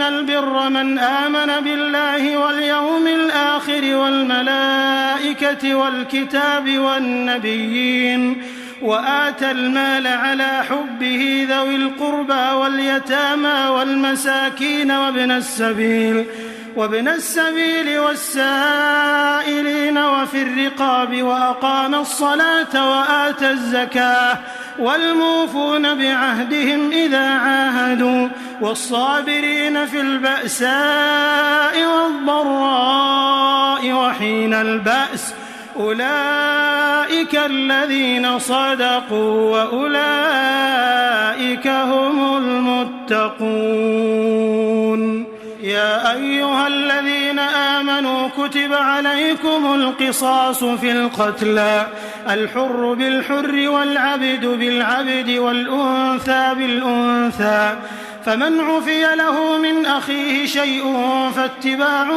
البر من آمن بالله واليوم الآخر والملائكة والكتاب والنبيين وآتى المال على حبه ذوي القربى واليتامى والمساكين وابن السبيل والسائلين وفي الرقاب وأقام الصلاة وآتى الزكاة والموفون بعهدهم إذا عاهدوا والصابرين في البأساء والضراء وحين البأس أولئك الذين صدقوا وأولئك هم المتقون. يا أيها الذين آمنوا كتب عليكم القصاص في القتلى الحر بالحر والعبد بالعبد والأنثى بالأنثى فمن عفي له من أخيه شيء فاتباع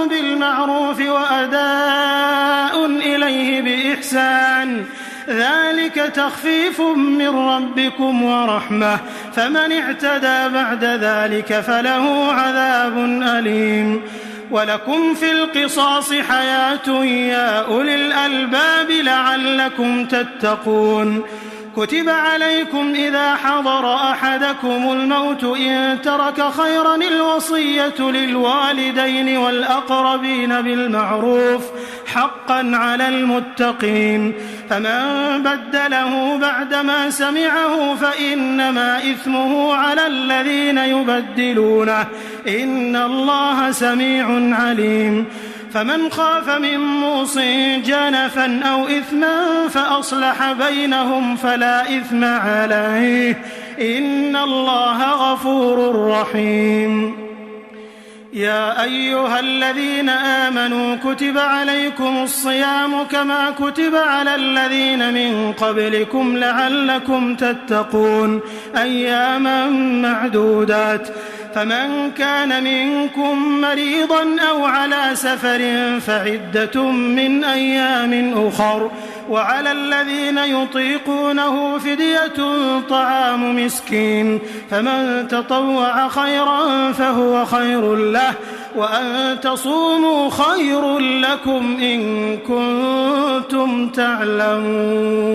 بالمعروف وأداء إليه بإحسان ذلك تخفيف من ربكم ورحمة فمن اعتدى بعد ذلك فله عذاب أليم. ولكم في القصاص حياة يا أولي الألباب لعلكم تتقون. كتب عليكم إذا حضر أحدكم الموت إن ترك خيرا الوصية للوالدين والأقربين بالمعروف حقا على المتقين فمن بدله بعدما سمعه فإنما إثمه على الذين يبدلونه إن الله سميع عليم. فمن خاف من موص جنفا أو إثما فأصلح بينهم فلا إثم عليه إن الله غفور رحيم. يا أيها الذين آمنوا كتب عليكم الصيام كما كتب على الذين من قبلكم لعلكم تتقون أياما معدودات فمن كان منكم مريضا أو على سفر فعدة من أيام أخر وعلى الذين يطيقونه فدية طعام مسكين فمن تطوع خيرا فهو خير له وأن تصوموا خير لكم إن كنتم تعلمون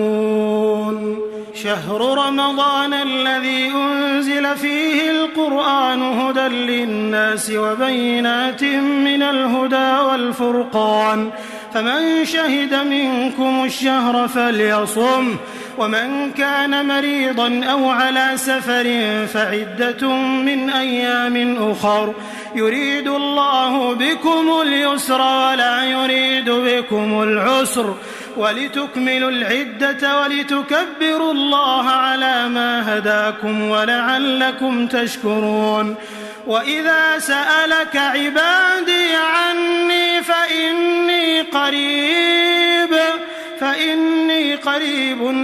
شهر رمضان الذي أنزل فيه القرآن هدى للناس وبينات من الهدى والفرقان فمن شهد منكم الشهر فليصم ومن كان مريضا أو على سفر فعدة من أيام أخر يريد الله بكم اليسر ولا يريد بكم العسر ولتكملوا العدة ولتكبروا الله على ما هداكم ولعلكم تشكرون وإذا سألك عبادي عني فإني قريب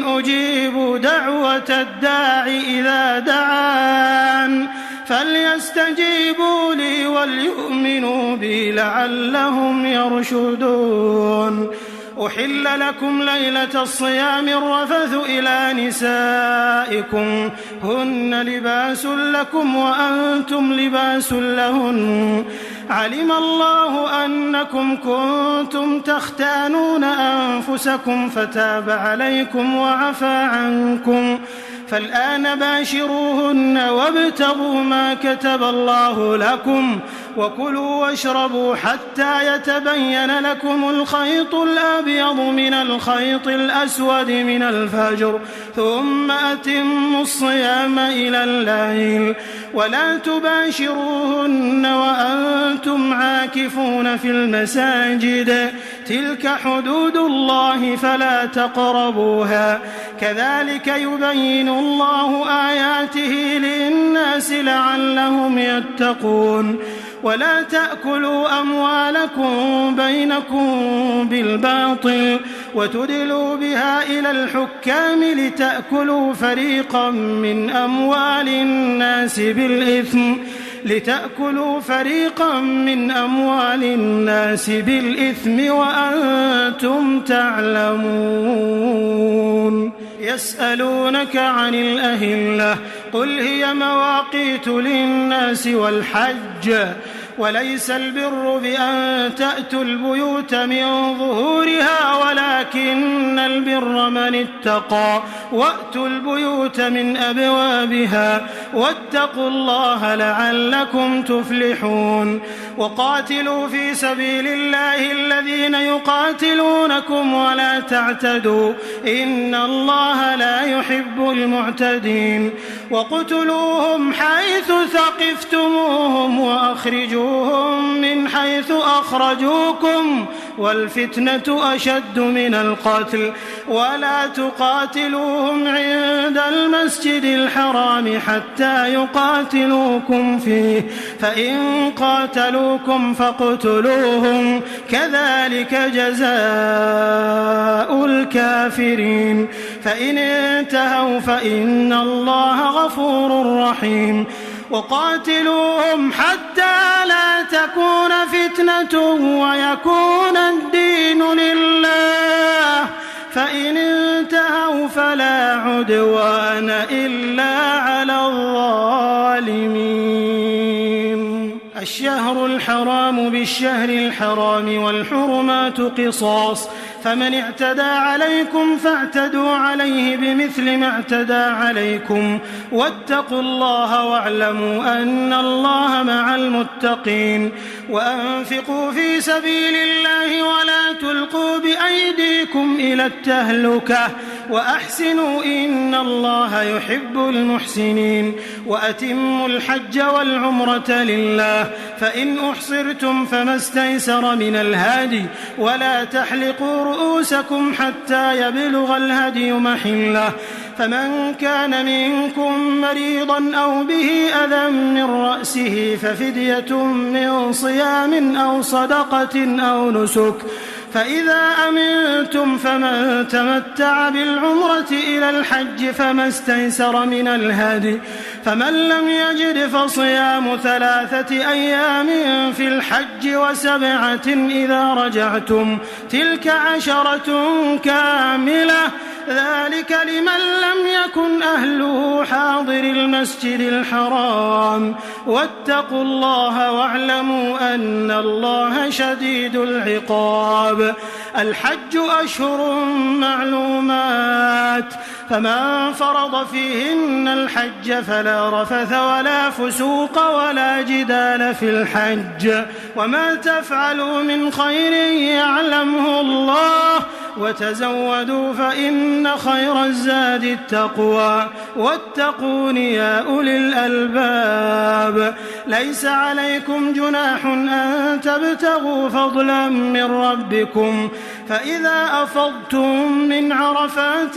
أجيب دعوة الداع إذا دعان فليستجيبوا لي وليؤمنوا بي لعلهم يرشدون أحل لكم ليلة الصيام الرفث إلى نسائكم هن لباس لكم وأنتم لباس لهن علم الله أنكم كنتم تختانون أنفسكم فتاب عليكم وعفى عنكم فالآن باشروهن وابتغوا ما كتب الله لكم وكلوا واشربوا حتى يتبين لكم الخيط الأبيض من الخيط الأسود من الفجر ثم أتموا الصيام إلى الليل ولا تباشروهن وأنتم عاكفون في المساجد تلك حدود الله فلا تقربوها كذلك يبين الله آياته للناس لعلهم يتقون ولا تأكلوا أموالكم بينكم بالباطل وتدلوا بها إلى الحكام لتأكلوا فريقا من أموال الناس بالإثم وأنتم تعلمون يسألونك عن الأهلة قل هي مواقيت للناس والحج وليس البر بأن تأتوا البيوت من ظهورها ولكن البر من اتقى وأتوا البيوت من أبوابها واتقوا الله لعلكم تفلحون وقاتلوا في سبيل الله الذين يقاتلونكم ولا تعتدوا إن الله لا يحب المعتدين وقتلوهم حيث ثقفتموهم وأخرجوهم من حيث أخرجوكم والفتنة أشد من القتل ولا تقاتلوهم عند المسجد الحرام حتى يقاتلوكم فيه فإن قاتلوكم فاقتلوهم كذلك جزاء الكافرين فإن انتهوا فإن الله غفور رحيم وقاتلوهم حتى لا تكون فتنة ويكون الدين لله فإن انتهوا فلا عدوان إلا على الظالمين الشهر الحرام بالشهر الحرام والحرمات قصاص فمن اعتدى عليكم فاعتدوا عليه بمثل ما اعتدى عليكم واتقوا الله واعلموا أن الله مع المتقين وأنفقوا في سبيل الله ولا تلقوا بأيديكم إلى التهلكة وأحسنوا إن الله يحب المحسنين وأتموا الحج والعمرة لله فإن أحصرتم فما استيسر من الهدي ولا تحلقوا رؤوسكم حتى يبلغ الهدي محله فمن كان منكم مريضا أو به أذى من رأسه ففدية من صيام أو صدقة أو نسك، فإذا أمنتم فمن تمتع بالعمرة إلى الحج فما استيسر من الهدي، فمن لم يجد فصيام 3 أيام في الحج و7 إذا رجعتم، تلك 10 كاملة، ذلك لمن لم يكن أهله حاضر المسجد الحرام. واتقوا الله واعلموا أن الله شديد العقاب. الحج أشهر معلومات، فمن فرض فيهن الحج فلا رفث ولا فسوق ولا جدال في الحج، وما تفعلوا من خير يعلمه الله، وتزودوا فإن خير الزاد التقوى، واتقون يا أولي الألباب. ليس عليكم جناح أن تبتغوا فضلا من ربكم، فإذا أفضتم من عرفات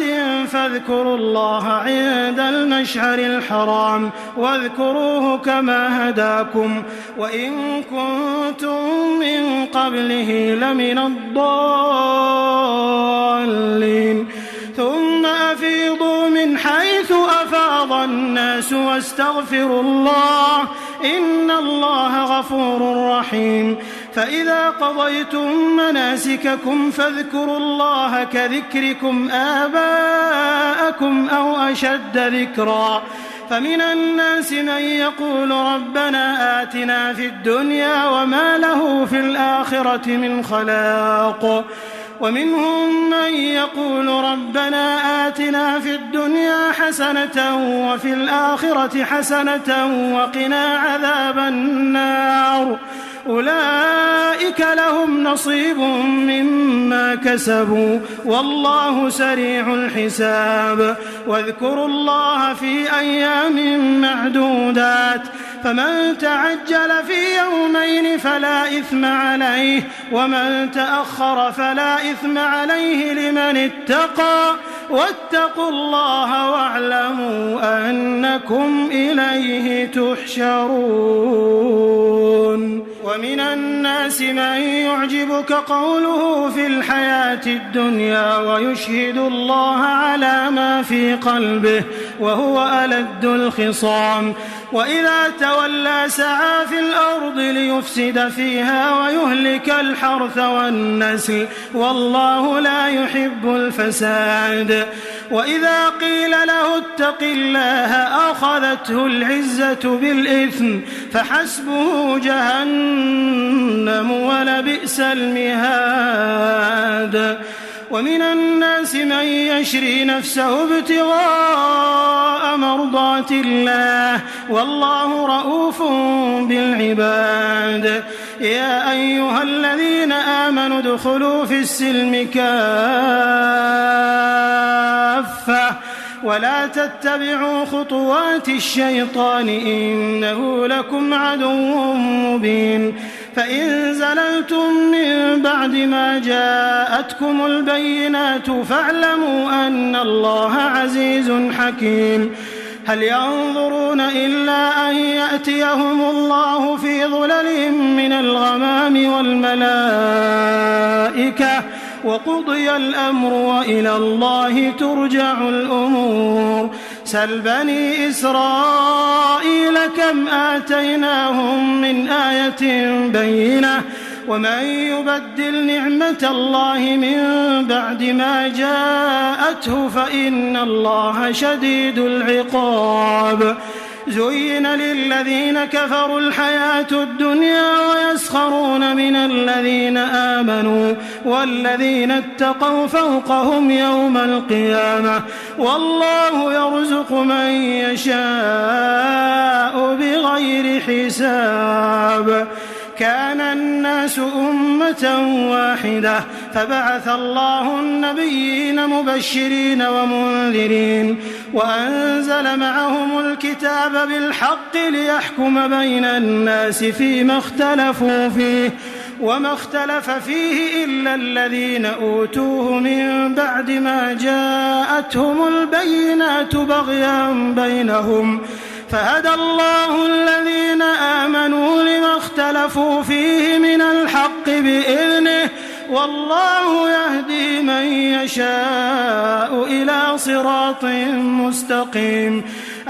فاذكروا الله عند المشعر الحرام واذكروه كما هداكم وإن كنتم من قبله لمن الضالين. ثم أفيضوا من حيث أفاض الناس واستغفروا الله إن الله غفور رحيم. فإذا قضيتم مناسككم فاذكروا الله كذكركم آباءكم أو أشد ذكرا. فمن الناس من يقول ربنا آتنا في الدنيا وما له في الآخرة من خلاق، ومنهم من يقول ربنا آتنا في الدنيا حسنة وفي الآخرة حسنة وقنا عذاب النار. أولئك لهم نصيب مما كسبوا والله سريع الحساب. واذكروا الله في أيام معدودات، فمن تعجل في يومين فلا إثم عليه، ومن تأخر فلا إثم عليه لمن اتقى. واتقوا الله واعلموا أنكم إليه تحشرون. ومن الناس من يعجبك قوله في الحياة الدنيا ويشهد الله على ما في قلبه وهو ألد الخصام، وإذا تولى سعى في الأرض ليفسد فيها ويهلك الحرث والنسل والله لا يحب الفساد. وإذا قيل له اتق الله أخذته العزة بالإثم فحسبه جهنم ولبئس المهاد. ومن الناس من يشري نفسه ابتغاء مرضات الله والله رؤوف بالعباد. يا أيها الذين آمنوا ادخلوا في السلم كافة ولا تتبعوا خطوات الشيطان إنه لكم عدو مبين. فإن زللتم من بعد ما جاءتكم البينات فاعلموا أن الله عزيز حكيم. هل ينظرون إلا أن يأتيهم الله في ظلل من الغمام والملائكة وقضي الأمر وإلى الله ترجع الأمور. سل بني إسرائيل كم آتيناهم من آية بينة ومن يبدل نعمة الله من بعد ما جاءته فإن الله شديد العقاب. زين للذين كفروا الحياة الدنيا ويسخرون من الذين آمنوا والذين اتقوا فوقهم يوم القيامة والله يرزق من يشاء بغير حساب. كان الناس أمة واحدة فبعث الله النبيين مبشرين ومنذرين وأنزل معهم الكتاب بالحق ليحكم بين الناس فيما اختلفوا فيه وما اختلف فيه إلا الذين أوتوه من بعد ما جاءتهم البينات بغيا بينهم فهدى الله الذين آمنوا لما اختلفوا فيه من الحق بإذنه والله يهدي من يشاء إلى صراط مستقيم.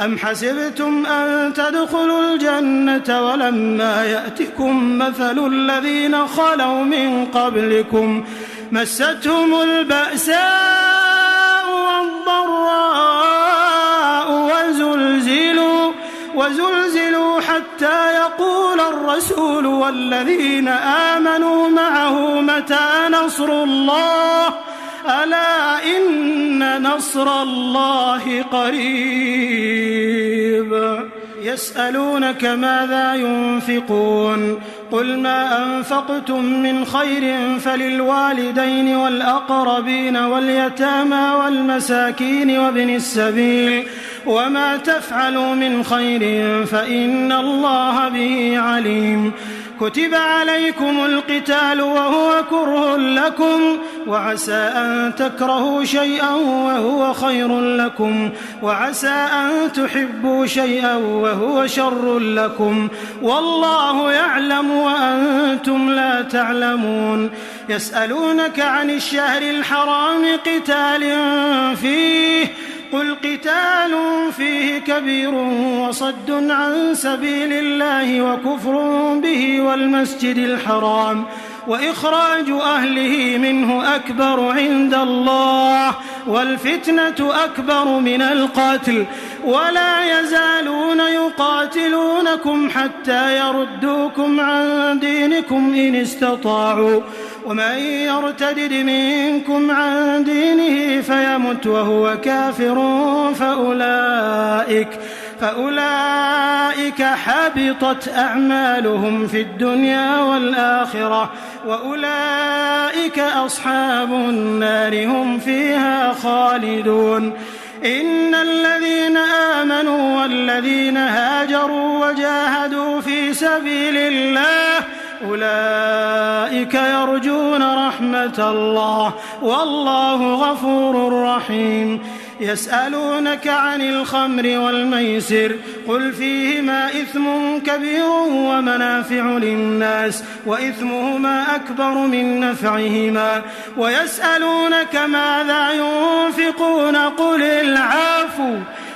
أم حسبتم أن تدخلوا الجنة ولما يأتكم مثل الذين خلوا من قبلكم مستهم البأساء والضراء وزلزلوا حتى يقول الرسول والذين آمنوا معه متى نصر الله ألا إن نصر الله قريب. يسألونك ماذا ينفقون قل ما أنفقتم من خير فللوالدين والأقربين واليتامى والمساكين وابن السبيل وما تفعلوا من خير فإن الله به عليم. كتب عليكم القتال وهو كره لكم وعسى أن تكرهوا شيئا وهو خير لكم وعسى أن تحبوا شيئا وهو شر لكم والله يعلم وأنتم لا تعلمون. يسألونك عن الشهر الحرام قتال فيه قل قتال فيه كبير وصد عن سبيل الله وكفر به والمسجد الحرام وإخراج أهله منه أكبر عند الله والفتنة أكبر من القتل ولا يزالون يقاتلونكم حتى يردوكم عن دينكم إن استطاعوا ومن يرتدد منكم عن دينه فيمت وهو كافر فأولئك حبطت أعمالهم في الدنيا والآخرة وأولئك أصحاب النار هم فيها خالدون. إن الذين آمنوا والذين هاجروا وجاهدوا في سبيل الله أولئك يرجون رحمة الله والله غفور رحيم. يسألونك عن الخمر والميسر قل فيهما إثم كبير ومنافع للناس وإثمهما أكبر من نفعهما ويسألونك ماذا ينفقون قل العفو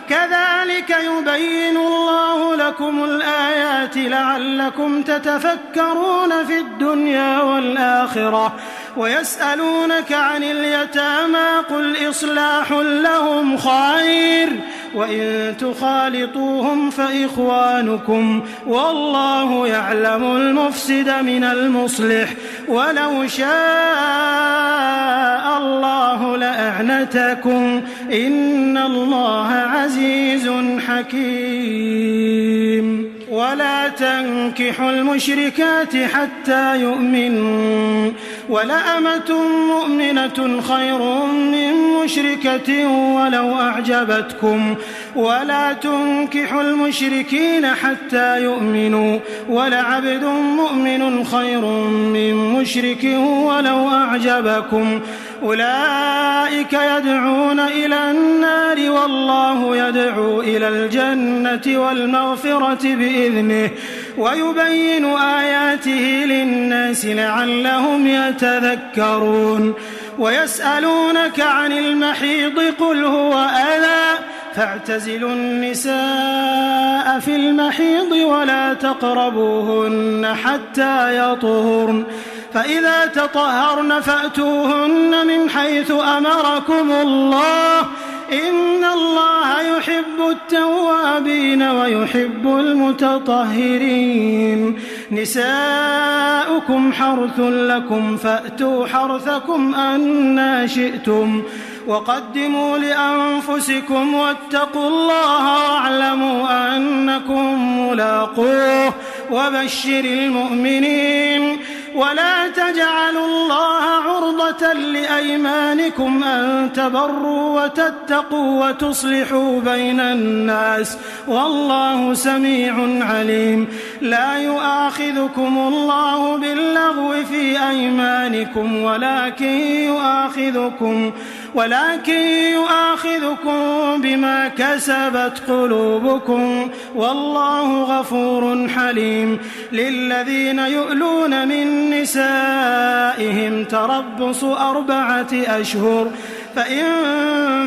كذلك يبين الله لكم الآيات لعلكم تتفكرون في الدنيا والآخرة. ويسألونك عن اليتامى قل إصلاح لهم خير وإن تخالطوهم فإخوانكم والله يعلم المفسد من المصلح ولو شاء الله لأعنتكم إن الله عزيز حكيم. ولا تنكحوا المشركات حتى يؤمنوا ولأمة مؤمنة خير من مشركة ولو أعجبتكم ولا تنكحوا المشركين حتى يؤمنوا ولعبد مؤمن خير من مشرك ولو أعجبكم أولئك يدعون إلى النار والله يدعو إلى الجنة والمغفرة بإذنه ويبين آياته للناس لعلهم يتذكرون. ويسألونك عن المحيض قل هو أذى فاعتزلوا النساء في المحيض ولا تقربوهن حتى يطهرن فإذا تطهرن فأتوهن من حيث أمركم الله إن الله يحب التوابين ويحب المتطهرين. نساؤكم حرث لكم فأتوا حرثكم أنى شئتم وقدموا لأنفسكم واتقوا الله واعلموا أنكم ملاقوه وبشر المؤمنين. ولا تجعلوا الله عرضة لأيمانكم أن تبروا وتتقوا وتصلحوا بين الناس والله سميع عليم. لا يؤاخذكم الله باللغو أيمانكم ولكن يؤاخذكم بما كسبت قلوبكم والله غفور حليم. للذين يؤلون من نسائهم تربص 4 أشهر فإن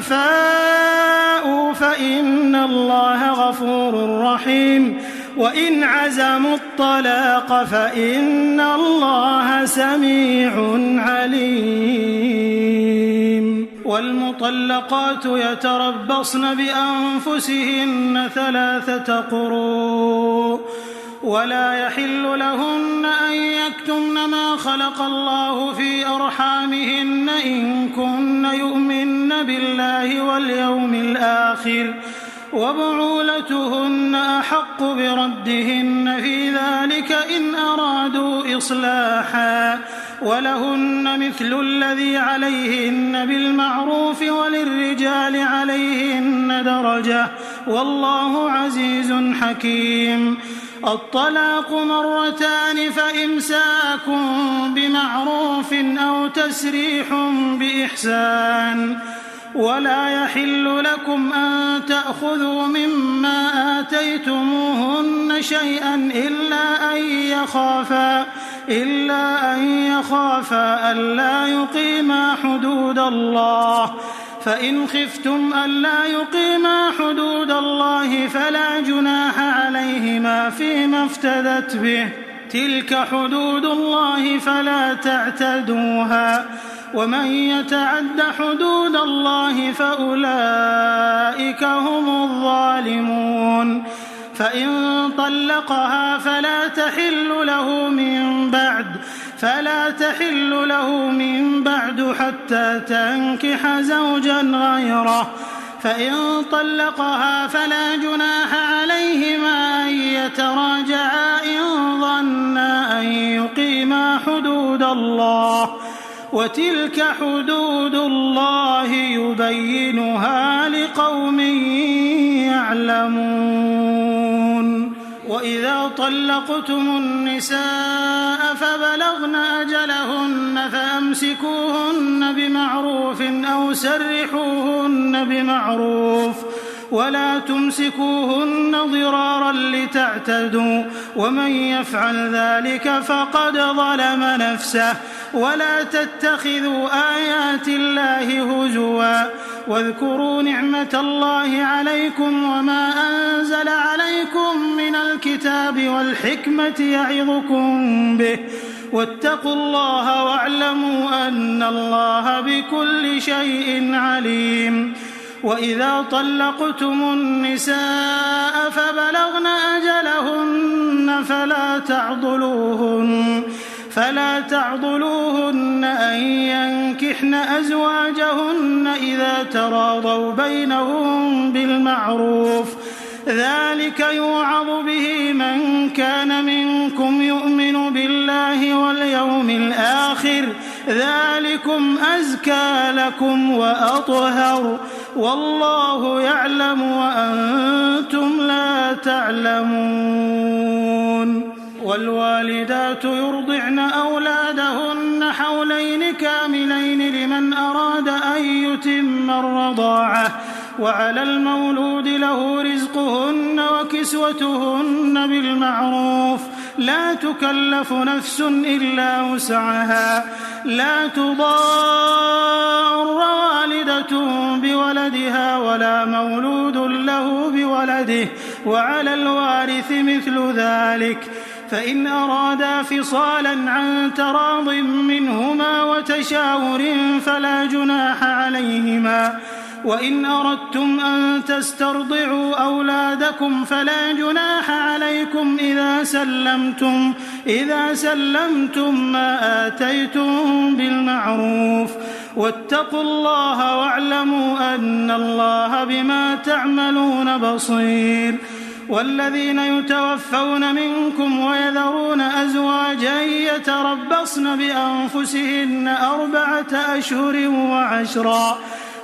فاءوا فإن الله غفور رحيم وإن عزموا الطلاق فإن الله سميع عليم. والمطلقات يتربصن بأنفسهن 3 قروء ولا يحل لهن أن يكتمن ما خلق الله في أرحامهن إن كن يؤمن بالله واليوم الآخر وبعولتهن أحق بردهن في ذلك إن أرادوا إصلاحا ولهن مثل الذي عليهن بالمعروف وللرجال عليهن درجة والله عزيز حكيم. الطلاق 2 فإمساك بمعروف أو تسريح بإحسان ولا يحل لكم أن تأخذوا مما آتيتموهن شيئا إلا أن يخافا ألا يقيما حدود الله فإن خفتم ألا يقيما حدود الله فلا جناح عليهما فيما افتدت به تلك حدود الله فلا تعتدوها ومن يتعد حدود الله فأولئك هم الظالمون. فإن طلقها فلا تحل له من بعد حتى تنكح زوجا غيره. فإن طلقها فلا جناح عليهما أن يتراجعا إن ظنا أن يقيما حدود الله وتلك حدود الله يبينها لقوم يعلمون. وإذا طلقتم النساء فبلغن أجلهن فأمسكوهن بمعروف أو سرحوهن بمعروف ولا تمسكوهن ضرارا لتعتدوا ومن يفعل ذلك فقد ظلم نفسه. ولا تتخذوا آيات الله هزوا واذكروا نعمة الله عليكم وما أنزل عليكم من الكتاب والحكمة يعظكم به واتقوا الله واعلموا أن الله بكل شيء عليم. وإذا طلقتم النساء فبلغن أجلهن فلا تعضلوهن أن ينكحن أزواجهن إذا تراضوا بينهم بالمعروف ذلك يوعظ به من كان منكم يؤمن بالله واليوم الآخر ذلكم أزكى لكم وأطهر والله يعلم وأنتم لا تعلمون. والوالدات يرضعن أولادهن حولين كاملين لمن أراد أن يتم الرضاعة وعلى المولود له رزقهن وكسوتهن بالمعروف لا تكلف نفس إلا وسعها لا تضار والدة بولدها ولا مولود له بولده وعلى الوارث مثل ذلك فإن أرادا فصالا عن تراض منهما وتشاور فلا جناح عليهما. وإن أردتم أن تسترضعوا أولادكم فلا جناح عليكم إذا سلمتم ما آتيتم بالمعروف واتقوا الله واعلموا أن الله بما تعملون بصير. والذين يتوفون منكم ويذرون أزواجا يتربصن بأنفسهن 4 أشهر وعشرا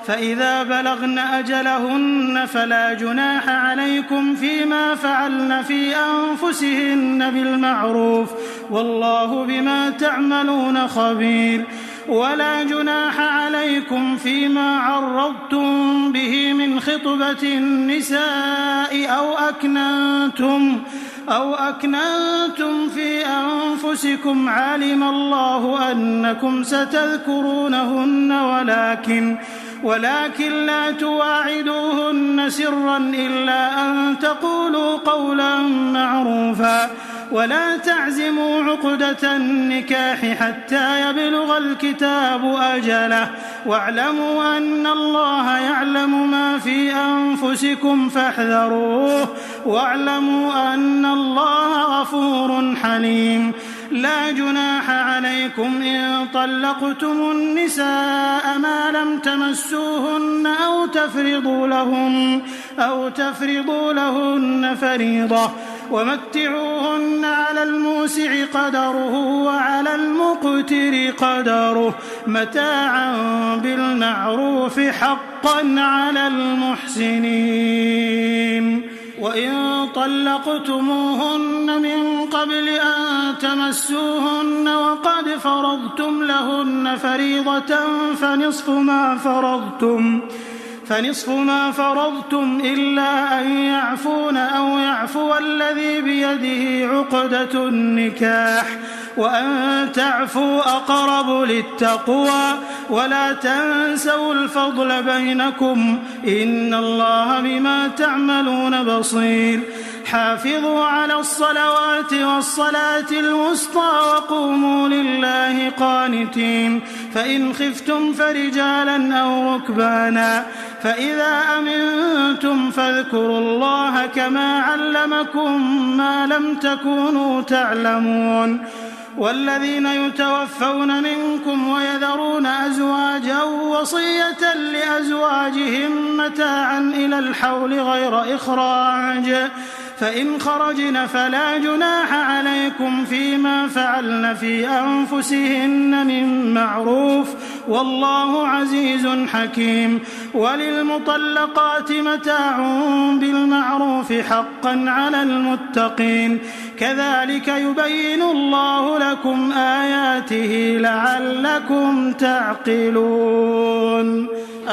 فإذا بلغن أجلهن فلا جناح عليكم فيما فعلن في أنفسهن بالمعروف والله بما تعملون خبير. ولا جناح عليكم فيما عرضتم به من خطبة النساء أو أكننتم في أنفسكم علم الله أنكم ستذكرونهن ولكن لا تواعدوهن سرا إلا أن تقولوا قولا معروفا ولا تعزموا عقدة النكاح حتى يبلغ الكتاب أجله واعلموا أن الله يعلم ما في أنفسكم فاحذروه واعلموا أن الله غفور حليم. لا جناح عليكم إن طلقتم النساء ما لم تمسوهن أو تفرضوا لهن فريضة ومتعوهن على الموسع قدره وعلى المقتر قدره متاعا بالمعروف حقا على المحسنين. وإن طلقتموهن من قبل أن تمسوهن وقد فرضتم لهن فريضة فنصف ما فرضتم إلا أن يعفون أو يعفو الذي بيده عقدة النكاح وأن تعفوا أقرب للتقوى ولا تنسوا الفضل بينكم إن الله بما تعملون بصير. حافظوا على الصلوات والصلاة الوسطى وقوموا لله قانتين فإن خفتم فرجالا أو ركبانا فإذا أمنتم فاذكروا الله كما علمكم ما لم تكونوا تعلمون. والذين يتوفون منكم ويذرون أزواجا وصية لأزواجهم متاعا إلى الحول غير إخراج فإن خرجن فلا جناح عليكم فيما فعلن في أنفسهن من معروف والله عزيز حكيم. وللمطلقات متاع بالمعروف حقا على المتقين كذلك يبين الله لكم آياته لعلكم تعقلون.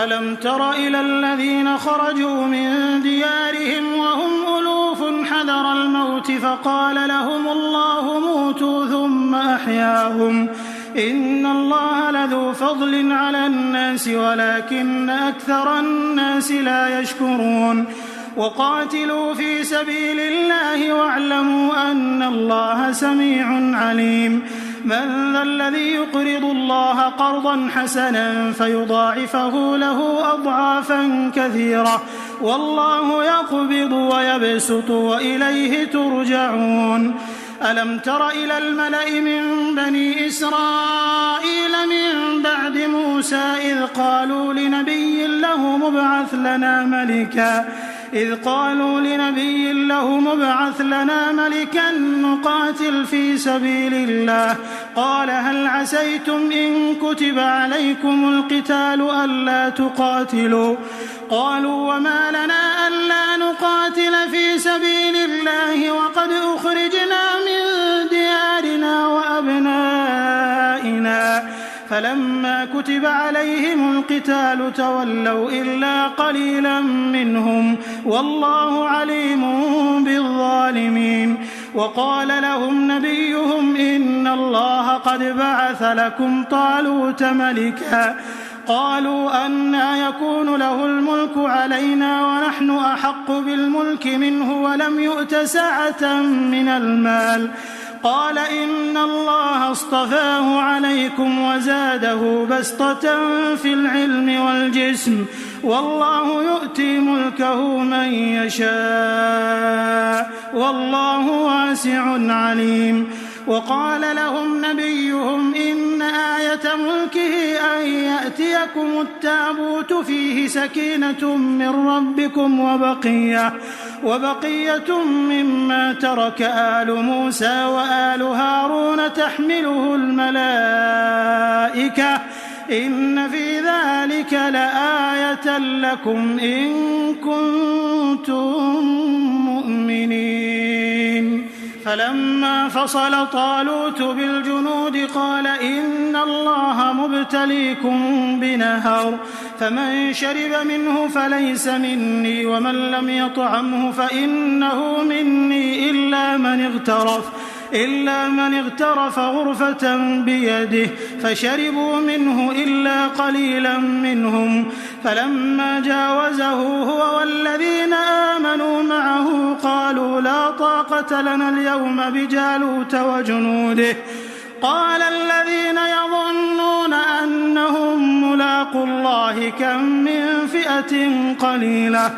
ألم تر إلى الذين خرجوا من ديارهم وهم ألوف حذر الموت فقال لهم الله موتوا ثم أحياهم إن الله لذو فضل على الناس ولكن أكثر الناس لا يشكرون. وقاتلوا في سبيل الله واعلموا أن الله سميع عليم. من ذا الذي يقرض الله قرضا حسنا فيضاعفه له أضعافا كثيرة والله يقبض ويبسط وإليه ترجعون. ألم تر إلى الملأ من بني إسرائيل من بعد موسى إذ قالوا لنبي له مبعث لنا ملكا نقاتل في سبيل الله قال هل عسيتم إن كتب عليكم القتال ألا تقاتلوا قالوا وما لنا ألا نقاتل في سبيل الله وقد أخرجنا من ديارنا وأبنائنا فلما كتب عليهم القتال تولوا إلا قليلا منهم والله عليم بالظالمين. وقال لهم نبيهم إن الله قد بعث لكم طالوت ملكا قالوا أنى يكون له الملك علينا ونحن أحق بالملك منه ولم يؤت سعة من المال قال إن الله اصطفاه عليكم وزاده بسطة في العلم والجسم والله يؤتي ملكه من يشاء والله واسع عليم. وقال لهم نبيهم إن آية ملكه أن يأتيكم التابوت فيه سكينة من ربكم وبقية مما ترك آل موسى وآل هارون تحمله الملائكة إن في ذلك لآية لكم إن كنتم مؤمنين. فلما فصل طالوت بالجنود قال إن الله مبتليكم بنهر فمن شرب منه فليس مني ومن لم يطعمه فإنه مني إلا من اغترف غرفة بيده فشربوا منه إلا قليلا منهم. فلما جاوزه هو والذين آمنوا معه قالوا لا طاقة لنا اليوم بجالوت وجنوده. قال الذين يظنون أنهم ملاقو الله كم من فئة قليلة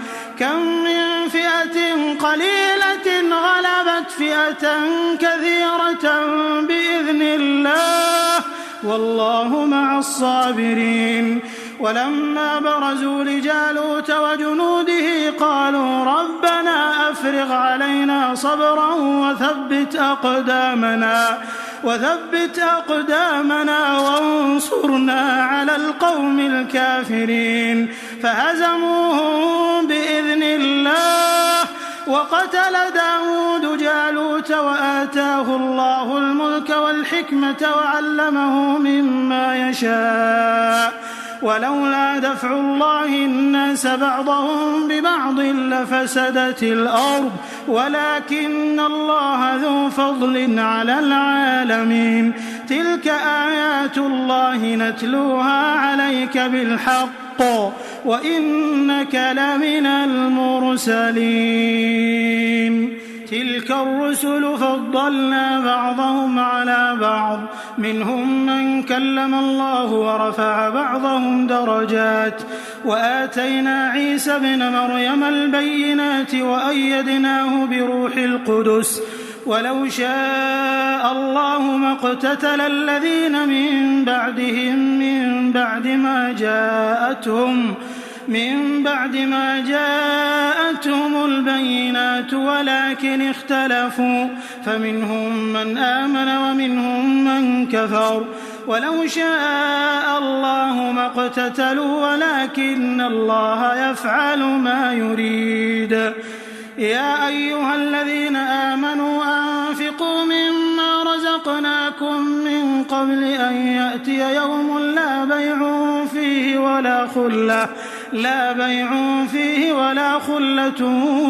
غلبت فئة كثيرة بإذن الله والله مع الصابرين. ولما برزوا لجالوت وجنوده قالوا ربنا أفرغ علينا صبرا وثبت أقدامنا وانصرنا على القوم الكافرين. فهزموهم بإذن الله وقتل داود جالوت وآتاه الله الملك والحكمة وعلمه مما يشاء. ولولا دفع الله الناس بعضهم ببعض لفسدت الأرض ولكن الله ذو فضل على العالمين. تلك آيات الله نتلوها عليك بالحق وإنك لمن المرسلين. تلك الرسل فضلنا بعضهم على بعض منهم من كلم الله ورفع بعضهم درجات وآتينا عيسى ابن مريم البينات وأيدناه بروح القدس. ولو شاء الله ما اقتتل الذين من بعدهم من بعد ما جاءتهم البينات ولكن اختلفوا فمنهم من آمن ومنهم من كفر. ولو شاء الله ما اقتتلوا ولكن الله يفعل ما يريد. يا أيها الذين آمنوا أنفقوا مما رزقناكم من قبل أن يأتي يوم لا بيع فيه ولا خلة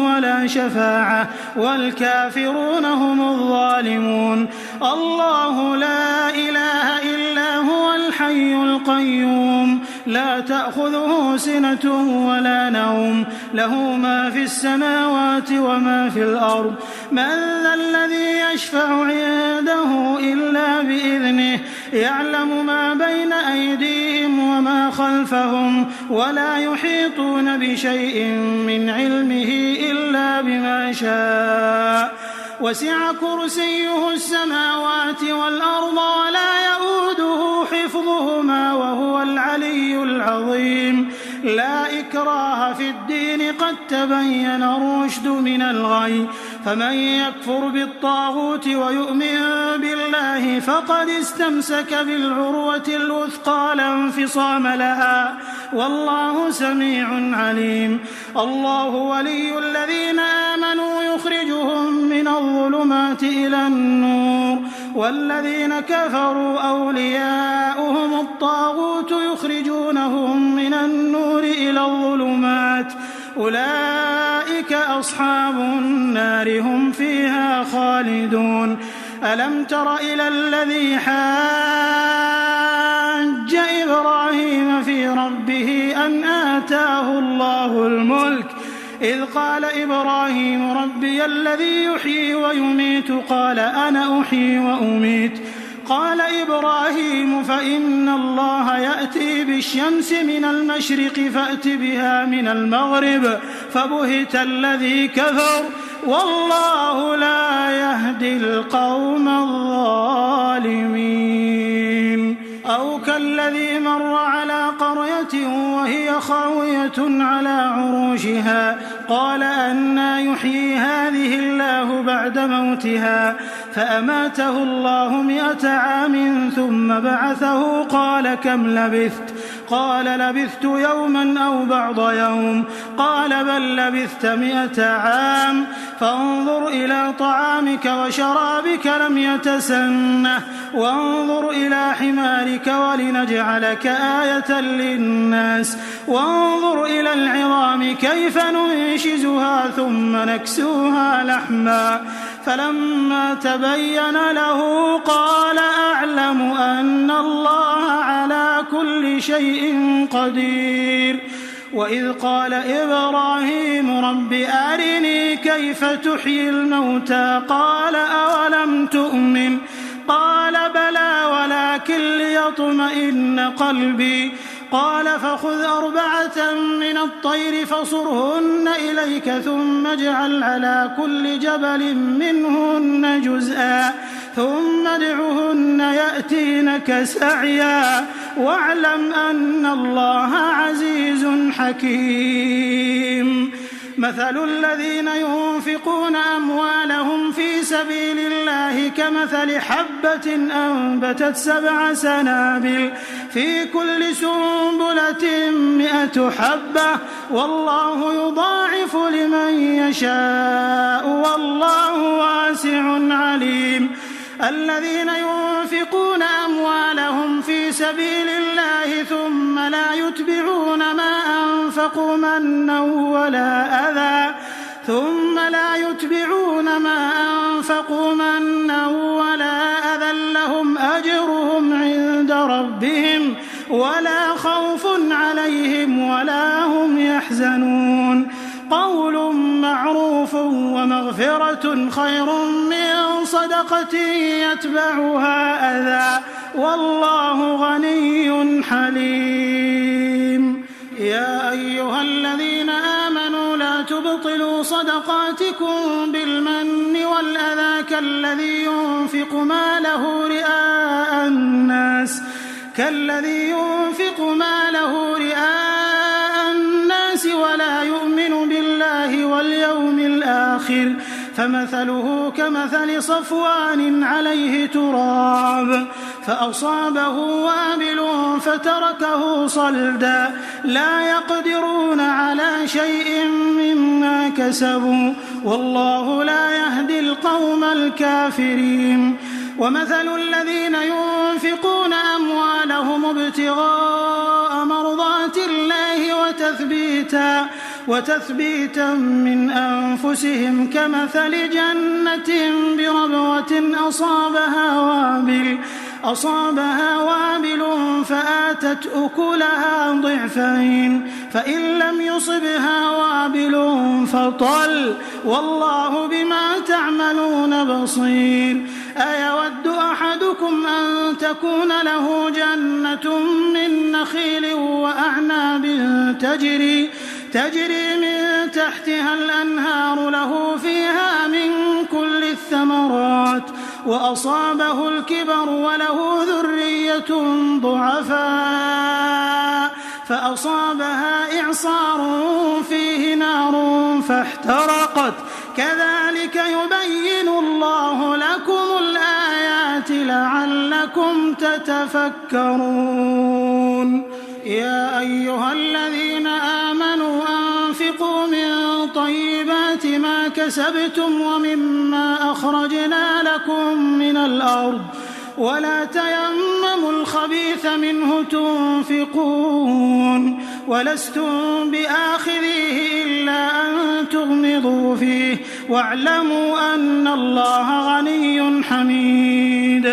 ولا شفاعة والكافرون هم الظالمون. الله لا إله إلا هو الحي القيوم لا تأخذه سنة ولا نوم له ما في السماوات وما في الأرض. من ذا الذي يشفع عنده إلا بإذنه يعلم ما بين أيديهم وما خلفهم ولا يحيطون بشيء من علمه إلا بما شاء. وسع كرسيه السماوات والأرض ولا يؤوده حفظهما وهو العلي العظيم. لا إكراه في الدين قد تبين الرشد من الغي فمن يكفر بالطاغوت ويؤمن بالله فقد استمسك بالعروة الوثقى لا انفصام لها والله سميع عليم. الله ولي الذين آمنوا يخرجهم من الظلمات إلى النور والذين كفروا أولياؤهم الطاغوت يخرجونهم من النور إلى الظلمات أولئك أصحاب النار هم فيها خالدون. ألم تر إلى الذي حاج إبراهيم في ربه أن آتاه الله الملك إذ قال إبراهيم ربي الذي يحيي ويميت قال أنا أحيي وأميت. قال إبراهيم فإن الله يأتي بالشمس من المشرق فأت بها من المغرب فبهت الذي كفر والله لا يهدي القوم الظالمين. أو كالذي مر على قرية وهي خاوية على عروشها قال أنى يحيي هذه الله بعد موتها فأماته الله 100 عام ثم بعثه قال كم لبثت؟ قال لبثت يوما أو بعض يوم. قال بل لبثت 100 عام. فانظر إلى طعامك وشرابك لم يتسنه وانظر إلى حمارك ولنجعلك آية للناس وانظر إلى العظام كيف ننشزها ثم نكسوها لحما. فلما تبين له قال أعلم أن الله على كل شيء قدير. وإذ قال إبراهيم رب أرني كيف تحيي الموتى قال أولم تؤمن قال بلى ولكن ليطمئن قلبي. قال فخذ 4 من الطير فصرهن إليك ثم اجعل على كل جبل منهن جزءا ثم ادعهن يأتينك سعيا واعلم أن الله عزيز حكيم. مثل الذين ينفقون أموالهم في سبيل الله كمثل حبة أنبتت 7 سنابل في كل سنبلة 100 حبة والله يضاعف لمن يشاء والله واسع عليم. الذين ينفقون أموالهم في سبيل الله ثم لا يتبعون ما أنفقوا منا ولا أذى لهم أجرهم عند ربهم ولا خوف عليهم ولا هم يحزنون. قول معروف ومغفرة خير من صدقة يتبعها أذى والله غني حليم. يا أيها الذين آمنوا لا تبطلوا صدقاتكم بالمن والأذى كالذي ينفق ماله رئاء الناس ولا يؤمن بالله واليوم الآخر فمثله كمثل صفوان عليه تراب فأصابه وابل فتركه صلدا لا يقدرون على شيء مما كسبوا والله لا يهدي القوم الكافرين. ومثل الذين ينفقون أموالهم ابتغاء مرضات الله وتثبيتا من أنفسهم كمثل جنة بربوة أصابها وابل فآتت أكلها ضعفين فإن لم يصبها وابل فطل والله بما تعملون بصير. أيود أحدكم أن تكون له جنة من نخيل وأعناب تجري من تحتها الأنهار له فيها من كل الثمرات وأصابه الكبر وله ذرية ضعفاء فأصابها إعصار فيه نار فاحترقت كذلك يبين الله لكم الآيات لعلكم تتفكرون. يا أيها الذين آمنوا أنفقوا من طيبات ما كسبتم ومما أخرجنا لكم من الأرض ولا تيمموا الخبيث منه تنفقون ولستم بآخذيه إلا أن تغمضوا فيه واعلموا أن الله غني حميد.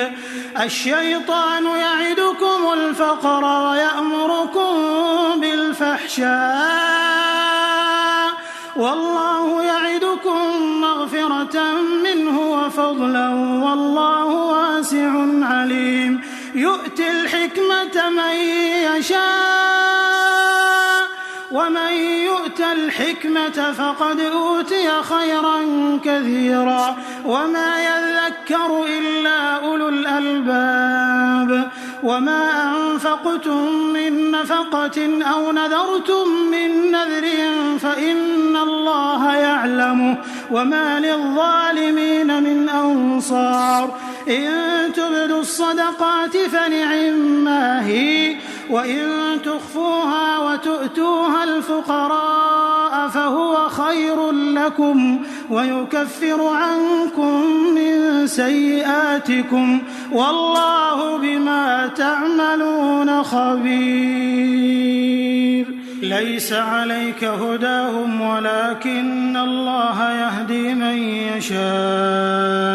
الشيطان يعدكم الفقر ويأمركم بالفحشاء والله يعدكم مغفرة منه وفضلا والله واسع عليم. يؤتي الحكمة من يشاء ومن يؤت الحكمة فقد أوتي خيرا كثيرا وما يذكر إلا أولو الألباب. وما أنفقتم من نفقة أو نذرتم من نذر فإن الله يعلمه وما للظالمين من أنصار إن تبدوا الصدقات فنعما هي وإن تخفوها وتؤتوها الفقراء فهو خير لكم ويكفر عنكم من سيئاتكم والله بما تعملون خبير. ليس عليك هداهم ولكن الله يهدي من يشاء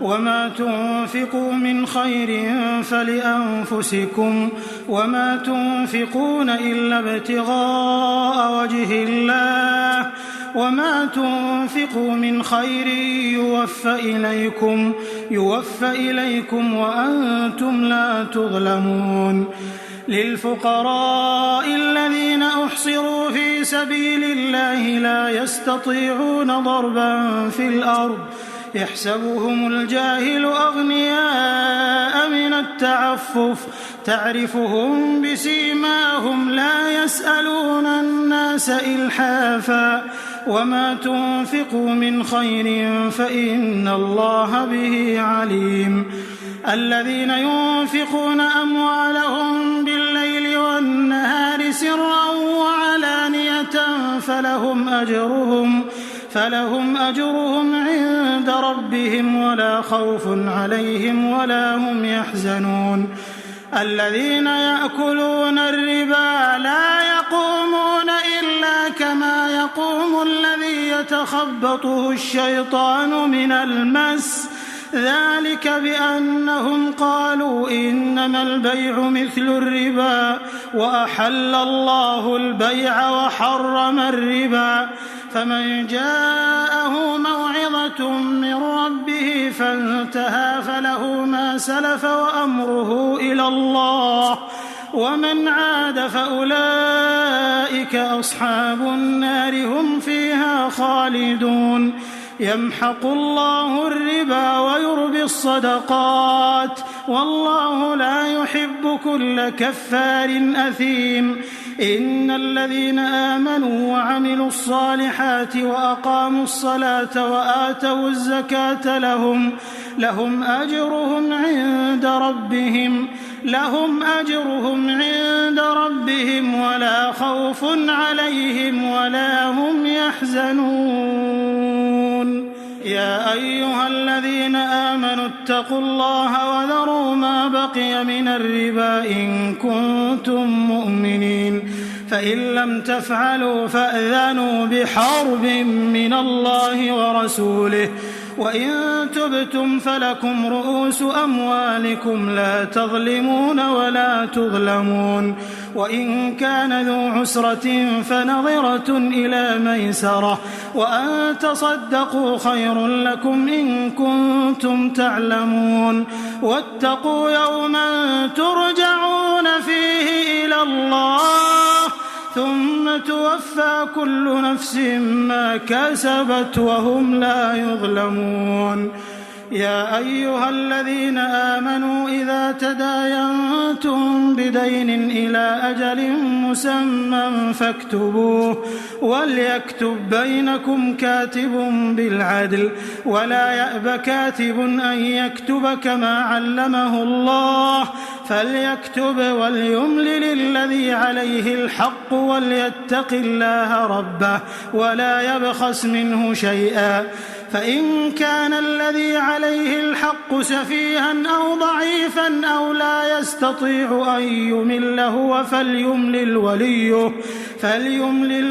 وما تنفقوا من خير فلأنفسكم وما تنفقون إلا ابتغاء وجه الله وما تنفقوا من خير يوفى إليكم وأنتم لا تظلمون. للفقراء الذين أحصروا في سبيل الله لا يستطيعون ضربا في الأرض يحسبهم الجاهل أغنياء من التعفف تعرفهم بسيماهم لا يسألون الناس إلحافا وما تنفقوا من خير فإن الله به عليم. الذين ينفقون أموالهم بالليل والنهار سرا وعلانية فلهم أجرهم عند ربهم ولا خوف عليهم ولا هم يحزنون. الذين يأكلون الربا لا يقومون إلا كما يقوم الذي يتخبطه الشيطان من المس ذلك بأنهم قالوا إنما البيع مثل الربا وأحل الله البيع وحرم الربا فمن جاءه موعظة من ربه فانتهى فله ما سلف وأمره إلى الله ومن عاد فأولئك أصحاب النار هم فيها خالدون. يمحق الله الربا ويربي الصدقات والله لا يحب كل كفار أثيم. إن الذين آمنوا وعملوا الصالحات وأقاموا الصلاة وآتوا الزكاة لهم أجرهم عند ربهم ولا خوف عليهم ولا هم يحزنون. يا أيها الذين آمنوا اتقوا الله وذروا ما بقي من الربا إن كنتم مؤمنين فإن لم تفعلوا فأذنوا بحرب من الله ورسوله وإن تبتم فلكم رؤوس أموالكم لا تظلمون ولا تظلمون. وإن كان ذو عسرة فنظرة إلى ميسرة وأن تصدقوا خير لكم إن كنتم تعلمون. واتقوا يوما ترجعون فيه إلى الله ثم توفى كل نفس ما كسبت وهم لا يظلمون. يا أيها الذين آمنوا إذا تداينتم بدين إلى أجل مسمى فاكتبوه وليكتب بينكم كاتب بالعدل ولا يأب كاتب أن يكتب كما علمه الله فليكتب وليملل الذي عليه الحق وليتق الله ربه ولا يبخس منه شيئا فإن كان الذي عليه الحق سفيها أو ضعيفا أو لا يستطيع أن يمل هو فليملل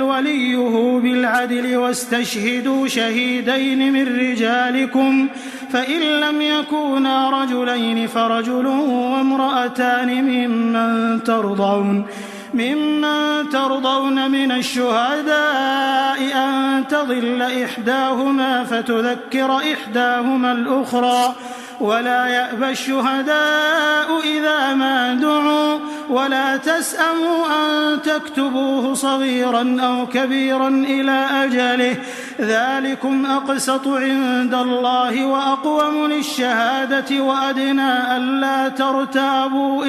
وليه بالعدل واستشهدوا شهيدين من رجالكم فإن لم يكونا رجلين فرجل وامرأتان ممن ترضون من الشهداء أن تضل إحداهما فتذكر إحداهما الأخرى ولا يأبى الشهداء إذا ما دعوا ولا تسأموا أن تكتبوه صغيرا أو كبيرا إلى أجله ذلكم أقسط عند الله وأقوم للشهادة وأدنى ألا ترتابوا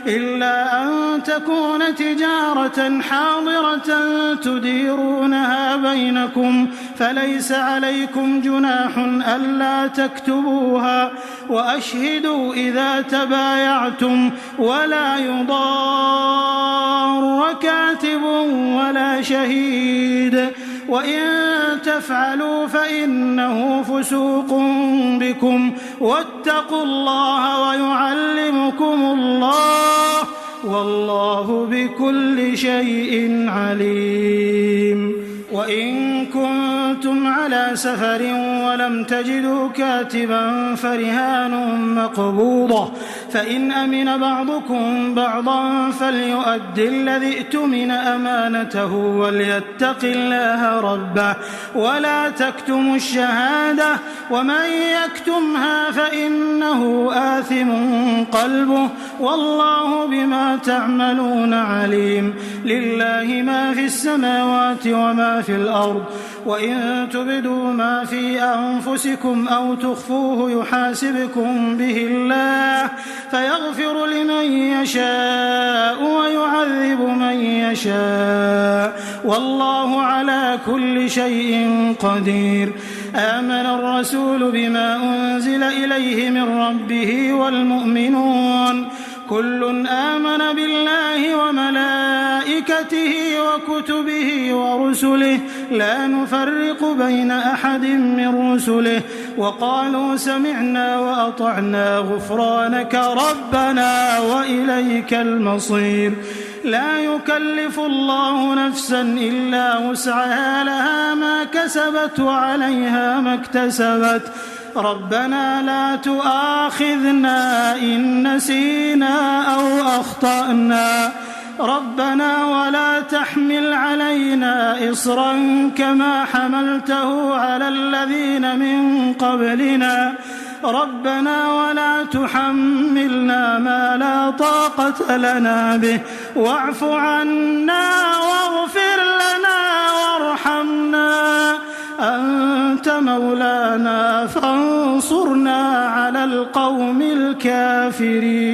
إلا أن تكون تجارة حاضرة تديرونها بينكم فليس عليكم جناح ألا تكتبوها وأشهدوا إذا تبايعتم ولا يضار كاتب ولا شهيد وإن تفعلوا فإنه فسوق بكم واتقوا الله ويعلمكم الله والله بكل شيء عليم. وإن كنتم على سفر ولم تجدوا كاتبا فرهان مقبوضة فإن أمن بعضكم بعضا فليؤد الذي ائتمن أمانته وليتق الله ربه ولا تكتموا الشهادة ومن يكتمها فإنه آثم قلبه والله بما تعملون عليم. لله ما في السماوات وما في الأرض وإن تبدوا ما في أنفسكم أو تخفوه يحاسبكم به الله فيغفر لمن يشاء ويعذب من يشاء والله على كل شيء قدير. آمن الرسول بما أنزل إليه من ربه والمؤمنون كل آمن بالله وملائكته وكتبه ورسله لا نفرق بين أحد من رسله وقالوا سمعنا وأطعنا غفرانك ربنا وإليك المصير. لا يكلف الله نفسا إلا وسعها لها ما كسبت وعليها ما اكتسبت ربنا لا تؤاخذنا إن نسينا أو أخطأنا ربنا ولا تحمل علينا إصرا كما حملته على الذين من قبلنا ربنا ولا تحملنا ما لا طاقة لنا به واعف عنا واغفر لنا وارحمنا أنت مولانا فانصرنا على القوم الكافرين.